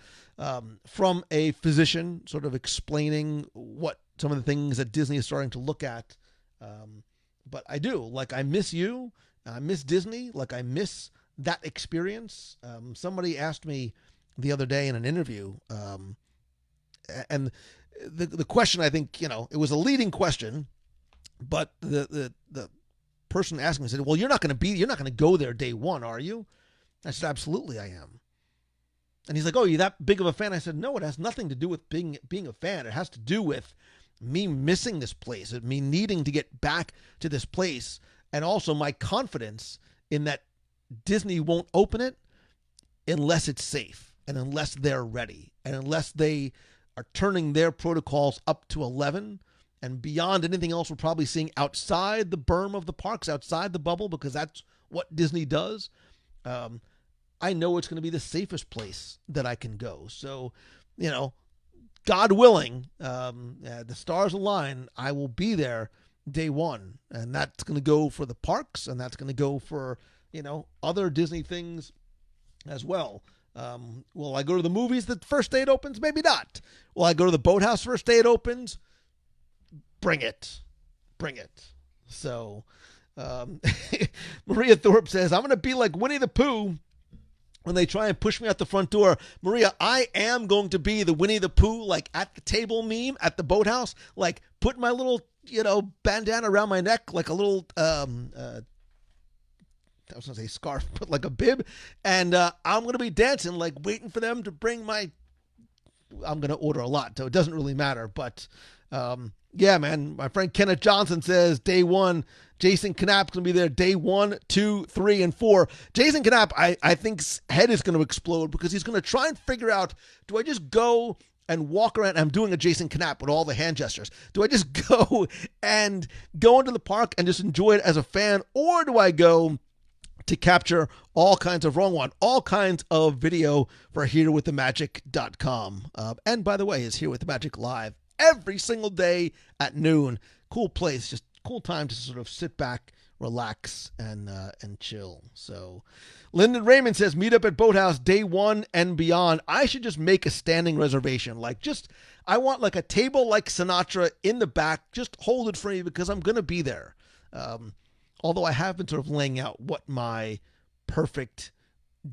from a physician sort of explaining what some of the things that Disney is starting to look at. But I do. Like, I miss you. I miss Disney. Like, I miss that experience. Somebody asked me the other day in an interview, and the question, I think, it was a leading question, but the person asking me said, well, you're not going to go there day one, are you? I said, absolutely I am. And he's like, oh, you're that big of a fan? I said, no, it has nothing to do with being a fan. It has to do with me missing this place, me needing to get back to this place, and also my confidence in that Disney won't open it unless it's safe, and unless they're ready, and unless they are turning their protocols up to 11 and beyond anything else we're probably seeing outside the berm of the parks, outside the bubble, because that's what Disney does. I know it's going to be the safest place that I can go. So, God willing, the stars align, I will be there day one. And that's going to go for the parks, and that's going to go for, other Disney things as well. Will I go to the movies the first day it opens? Maybe not. Will I go to the boathouse first day it opens? Bring it. So, Maria Thorpe says, I'm going to be like Winnie the Pooh when they try and push me out the front door. Maria, I am going to be the Winnie the Pooh, like, at the table meme at the boathouse, like, put my little, bandana around my neck, like a little, I was going to say scarf, but like a bib. And I'm going to be dancing, like waiting for them to bring my I'm going to order a lot, so it doesn't really matter. But yeah, man, my friend Kenneth Johnson says day one, Jason Knapp's going to be there day 1, 2, 3, and 4. Jason Knapp, I think's head is going to explode because he's going to try and figure out, do I just go and walk around? I'm doing a Jason Knapp with all the hand gestures. Do I just go into the park and just enjoy it as a fan, or do I go to capture all kinds of all kinds of video for herewiththemagic.com. And by the way, is Here With The Magic live every single day at noon. Cool place, just cool time to sort of sit back, relax, and chill. So Lyndon Raymond says, meet up at Boathouse day 1 and beyond. I should just make a standing reservation. I want like a table like Sinatra in the back. Just hold it for me because I'm going to be there. Although I have been sort of laying out what my perfect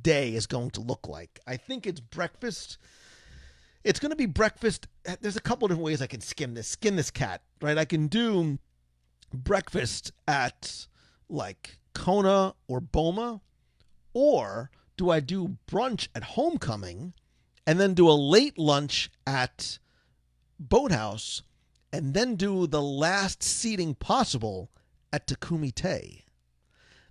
day is going to look like. I think it's breakfast. It's going to be breakfast. There's a couple of different ways I can skin this cat, right? I can do breakfast at like Kona or Boma, or do I do brunch at Homecoming and then do a late lunch at Boathouse and then do the last seating possible at Takumi Te?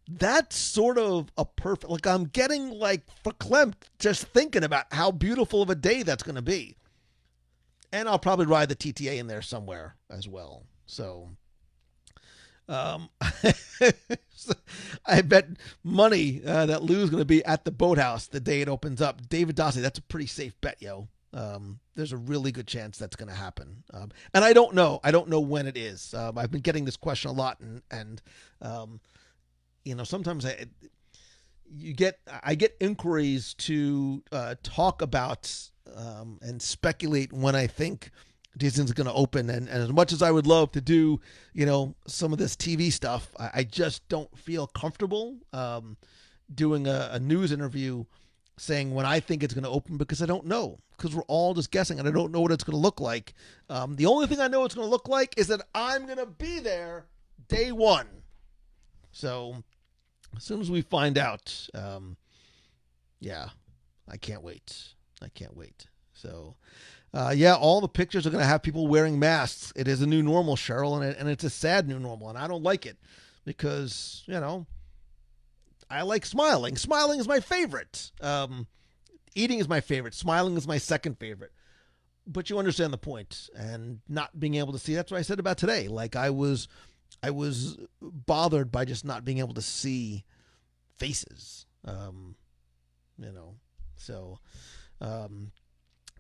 That's sort of a perfect, like I'm getting like verklempt just thinking about how beautiful of a day that's going to be. And I'll probably ride the TTA in there somewhere as well. So, I bet money that Lou's going to be at the Boathouse the day it opens up. David Dossie, that's a pretty safe bet, yo. There's a really good chance that's going to happen. And I don't know. I don't know when it is. I've been getting this question a lot, and sometimes I get inquiries to talk about and speculate when I think Disney's going to open. And as much as I would love to do, some of this TV stuff, I just don't feel comfortable doing a news interview saying when I think it's going to open, because I don't know, because we're all just guessing and I don't know what it's going to look like. The only thing I know it's going to look like is that I'm going to be there day 1. So as soon as we find out, yeah, I can't wait. So, all the pictures are going to have people wearing masks. It is a new normal, Cheryl, and it's a sad new normal, and I don't like it because, I like smiling. Smiling is my favorite. Eating is my favorite. Smiling is my second favorite. But you understand the point. And not being able to see, that's what I said about today. Like I was bothered by just not being able to see faces. So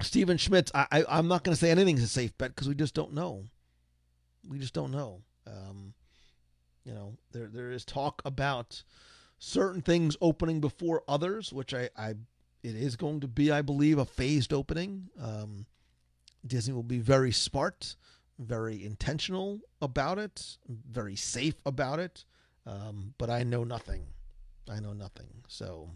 Stephen Schmitz, I'm not going to say anything's a safe bet because we just don't know. There is talk about certain things opening before others, which it is going to be, I believe, a phased opening. Disney will be very smart, very intentional about it, very safe about it. But I know nothing. So,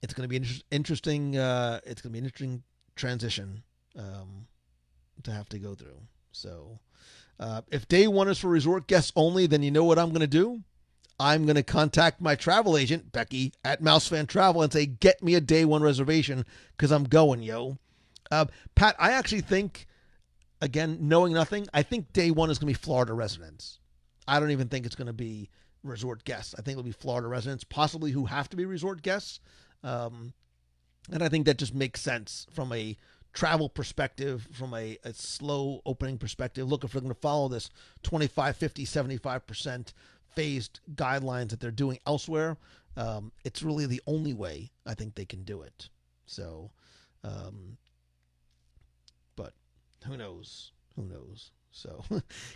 it's going to be interesting. It's going to be an interesting transition to have to go through. So, if day 1 is for resort guests only, then you know what I'm going to do. I'm going to contact my travel agent, Becky, at Mousefan Travel and say, get me a day 1 reservation because I'm going, yo. Pat, I actually think, again, knowing nothing, I think day 1 is going to be Florida residents. I don't even think it's going to be resort guests. I think it'll be Florida residents, possibly who have to be resort guests. And I think that just makes sense from a travel perspective, from a slow opening perspective. Look, if they're going to follow this 25, 50, 75% phased guidelines that they're doing elsewhere, it's really the only way I think they can do it. So, but who knows? So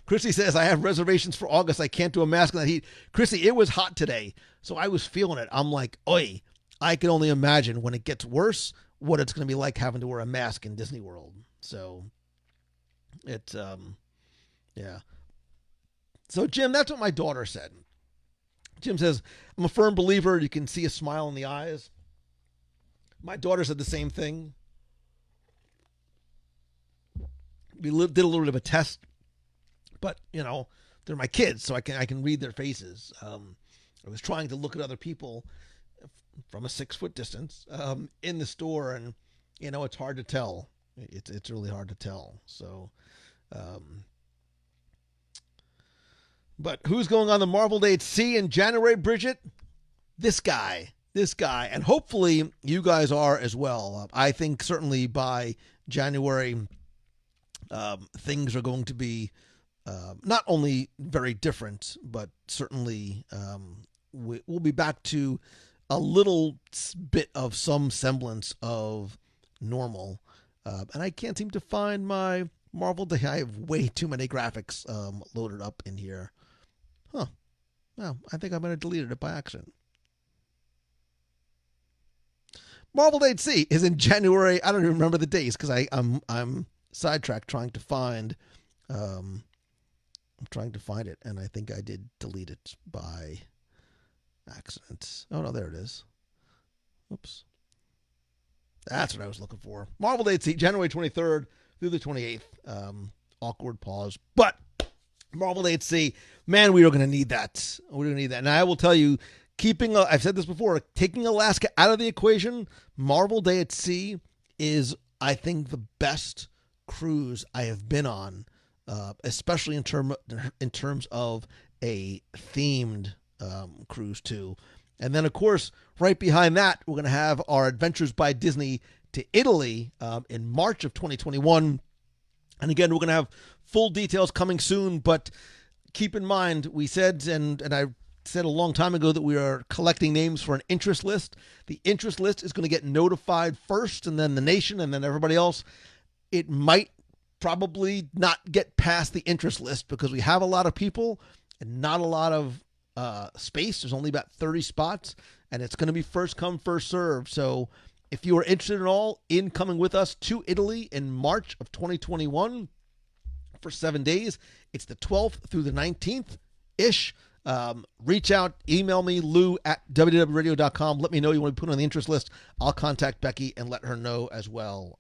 Chrissy says, I have reservations for August. I can't do a mask in that heat. Chrissy, it was hot today, so I was feeling it. I'm like, oi, I can only imagine when it gets worse what it's going to be like having to wear a mask in Disney World. So it's, yeah. So Jim, that's what my daughter said. Jim says, I'm a firm believer you can see a smile in the eyes. My daughter said the same thing. We did a little bit of a test, but they're my kids, so I can read their faces. I was trying to look at other people from a 6-foot distance in the store, and It's hard to tell. It's really hard to tell. So, um, but who's going on the Marvel Day at Sea in January, Bridget? This guy, and hopefully you guys are as well. I think certainly by January, things are going to be not only very different, but certainly we'll be back to a little bit of some semblance of normal. And I can't seem to find my Marvel Day. I have way too many graphics loaded up in here. Huh. Well, I think I might have deleted it by accident. Marvel Day at Sea is in January. I don't even remember the days because I'm sidetracked trying to find it, and I think I did delete it by accident. Oh no, there it is. Oops. That's what I was looking for. Marvel Day at Sea, January 23rd through the 28th. Awkward pause, but Marvel Day at Sea, man, we are going to need that. We're going to need that. And I will tell you, I've said this before, taking Alaska out of the equation, Marvel Day at Sea is, I think, the best cruise I have been on, especially in terms of a themed cruise too. And then, of course, right behind that, we're going to have our Adventures by Disney to Italy in March of 2021. And again, we're going to have full details coming soon, but keep in mind, we said, and I said a long time ago, that we are collecting names for an interest list. The interest list is going to get notified first, and then the nation, and then everybody else. It might probably not get past the interest list because we have a lot of people and not a lot of space. There's only about 30 spots, and it's going to be first come, first serve. So if you are interested at all in coming with us to Italy in March of 2021 for 7 days, it's the 12th through the 19th-ish. Reach out, email me, lou@wdwradio.com. Let me know you want to put on the interest list. I'll contact Becky and let her know as well.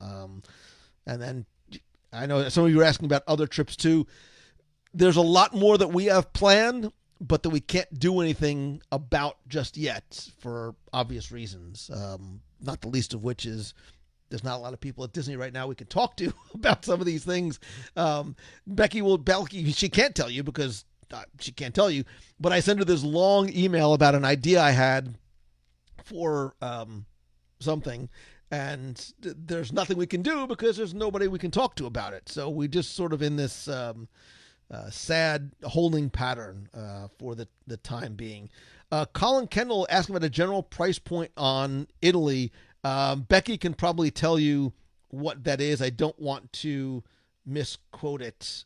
And then I know some of you are asking about other trips too. There's a lot more that we have planned, but that we can't do anything about just yet for obvious reasons. Not the least of which is there's not a lot of people at Disney right now we can talk to about some of these things. Becky, she can't tell you because she can't tell you, but I sent her this long email about an idea I had for something, and there's nothing we can do because there's nobody we can talk to about it. So we just sort of in this sad holding pattern for the time being. Colin Kendall asking about a general price point on Italy. Becky can probably tell you what that is. I don't want to misquote it.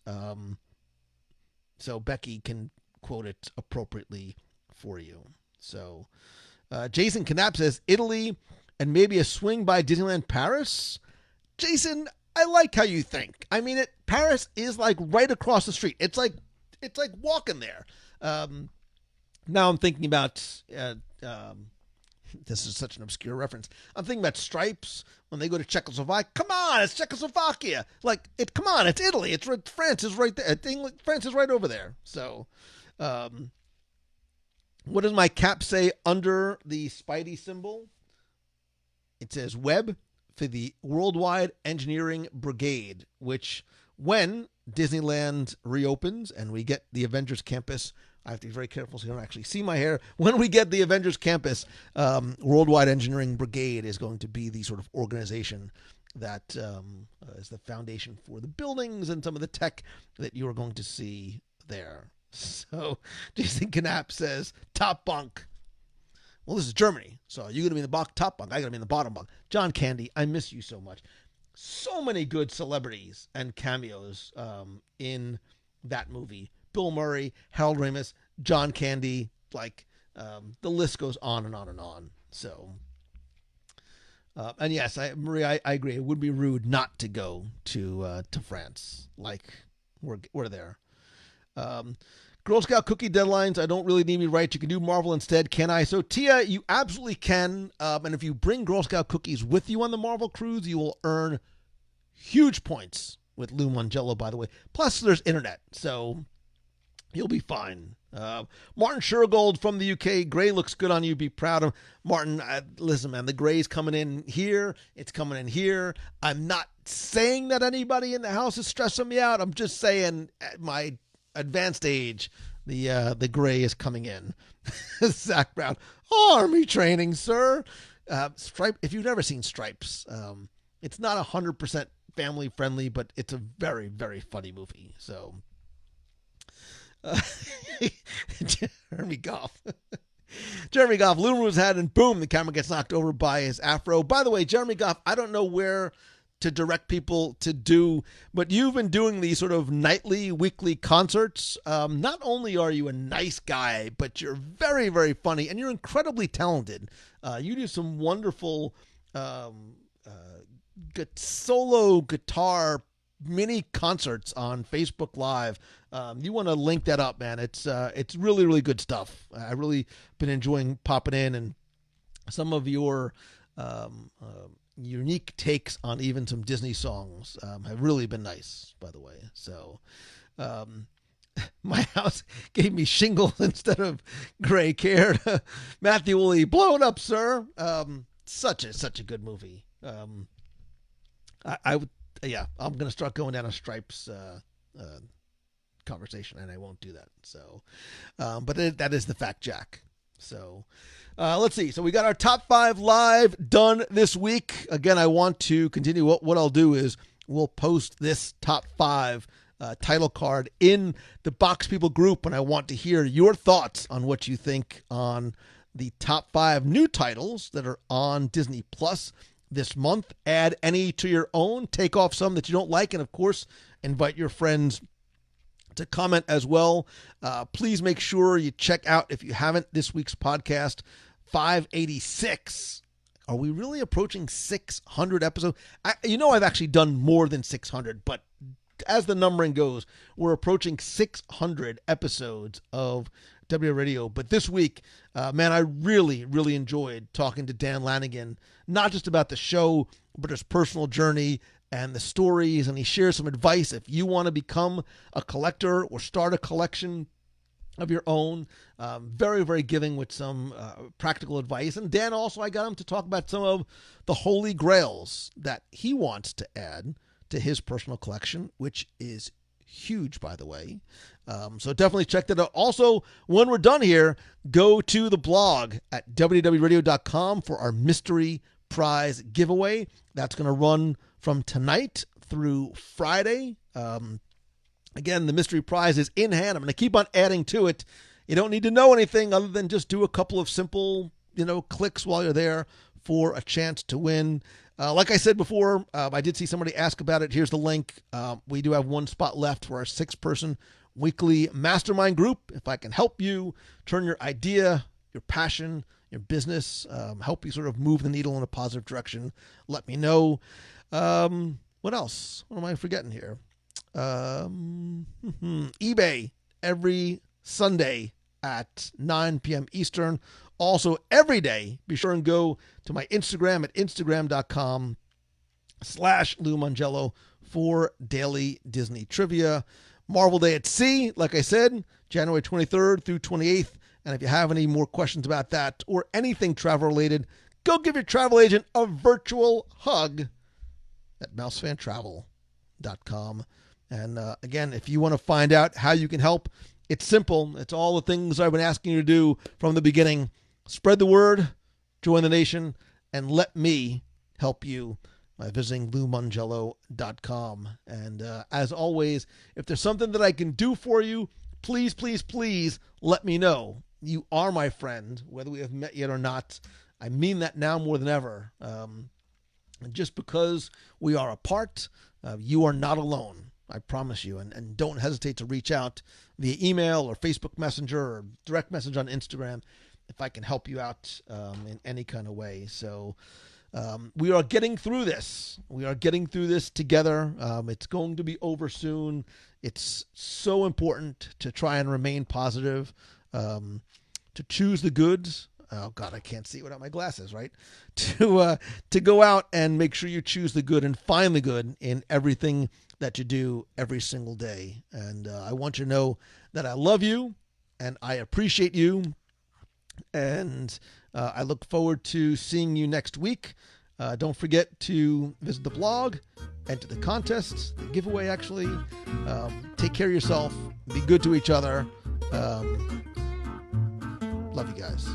So Becky can quote it appropriately for you. So Jason Knapp says Italy and maybe a swing by Disneyland Paris. Jason, I like how you think. I mean, Paris is like right across the street. It's like walking there. Now I'm thinking about this is such an obscure reference. I'm thinking about Stripes when they go to Czechoslovakia. Come on, it's Czechoslovakia. Come on, it's Italy. It's right, France is right there. France is right over there. So, what does my cap say under the Spidey symbol? It says Web for the Worldwide Engineering Brigade, which when Disneyland reopens and we get the Avengers Campus, I have to be very careful so you don't actually see my hair. When we get the Avengers Campus, Worldwide Engineering Brigade is going to be the sort of organization that is the foundation for the buildings and some of the tech that you are going to see there. So Jason Knapp says, top bunk. Well, this is Germany, so you're going to be in the top bunk. I got to be in the bottom bunk. John Candy, I miss you so much. So many good celebrities and cameos in that movie. Bill Murray, Harold Ramis, John Candy, the list goes on and on and on. So, and yes, Marie, I agree. It would be rude not to go to France. We're there. Girl Scout cookie deadlines. I don't really need me right. You can do Marvel instead, can I? So Tia, you absolutely can. And if you bring Girl Scout cookies with you on the Marvel cruise, you will earn huge points with Lou Mangello, by the way. Plus, there's internet, so you'll be fine. Martin Shergold from the UK. Gray looks good on you. Be proud of Martin. Listen, man, the gray's coming in here. It's coming in here. I'm not saying that anybody in the house is stressing me out. I'm just saying at my advanced age, the gray is coming in. Zach Brown, army training, sir. Stripe. If you've never seen Stripes, it's not 100% family friendly, but it's a very, very funny movie. So. Jeremy Goff. Jeremy Goff, Lou Rue's head, and boom, the camera gets knocked over by his afro. By the way, Jeremy Goff, I don't know where to direct people to do, but you've been doing these sort of nightly, weekly concerts. Not only are you a nice guy, but you're very, very funny, and you're incredibly talented. You do some wonderful solo guitar mini concerts on Facebook Live. You want to link that up, man. It's really, really good stuff. I really been enjoying popping in, and some of your unique takes on even some Disney songs have really been nice, by the way. So my house gave me shingles instead of gray care. Matthew Woolley, blow it up, sir. Such a good movie. I would. Yeah, I'm going to start going down a Stripes conversation, and I won't do that. So, but that is the fact, Jack. So, let's see. So we got our top 5 live done this week. Again, I want to continue. What I'll do is we'll post this top 5 title card in the Box People group, and I want to hear your thoughts on what you think on the top 5 new titles that are on Disney Plus this month. Add any to your own, take off some that you don't like, and of course invite your friends to comment as well. Please make sure you check out, if you haven't, this week's podcast 586. Are we really approaching 600 episodes? I've actually done more than 600, but as the numbering goes, we're approaching 600 episodes of WDW Radio. But this week, man, I really, really enjoyed talking to Dan Lanigan, not just about the show, but his personal journey and the stories. And he shares some advice if you want to become a collector or start a collection of your own. Very, very giving with some practical advice. And Dan also, I got him to talk about some of the holy grails that he wants to add to his personal collection, which is huge, by the way. So definitely check that out. Also, when we're done here, go to the blog at WDWradio.com for our mystery prize giveaway. That's going to run from tonight through Friday. Again, the mystery prize is in hand. I'm going to keep on adding to it. You don't need to know anything other than just do a couple of simple, clicks while you're there for a chance to win. Like I said before, I did see somebody ask about it. Here's the link. We do have one spot left for our 6-person weekly mastermind group. If I can help you turn your idea, your passion, your business, help you sort of move the needle in a positive direction, let me know. What else? What am I forgetting here? eBay every Sunday at 9 p.m. Eastern. Also, every day, be sure and go to my Instagram at instagram.com/Lou Mongello for daily Disney trivia. Marvel Day at Sea, like I said, January 23rd through 28th. And if you have any more questions about that or anything travel related, go give your travel agent a virtual hug at mousefantravel.com. And again, if you want to find out how you can help, it's simple. It's all the things I've been asking you to do from the beginning. Spread the word, join the nation, and let me help you by visiting LouMongello.com. And as always, if there's something that I can do for you, please, please, please let me know. You are my friend, whether we have met yet or not. I mean that now more than ever. And just because we are apart, you are not alone. I promise you. And don't hesitate to reach out via email or Facebook Messenger or direct message on Instagram if I can help you out in any kind of way. So we are getting through this. We are getting through this together. It's going to be over soon. It's so important to try and remain positive, to choose the goods. Oh God, I can't see without my glasses, right? To go out and make sure you choose the good and find the good in everything that you do every single day. And I want you to know that I love you. and I appreciate you. And I look forward to seeing you next week. Don't forget to visit the blog, enter the contest, the giveaway actually. Take care of yourself. Be good to each other. Love you guys.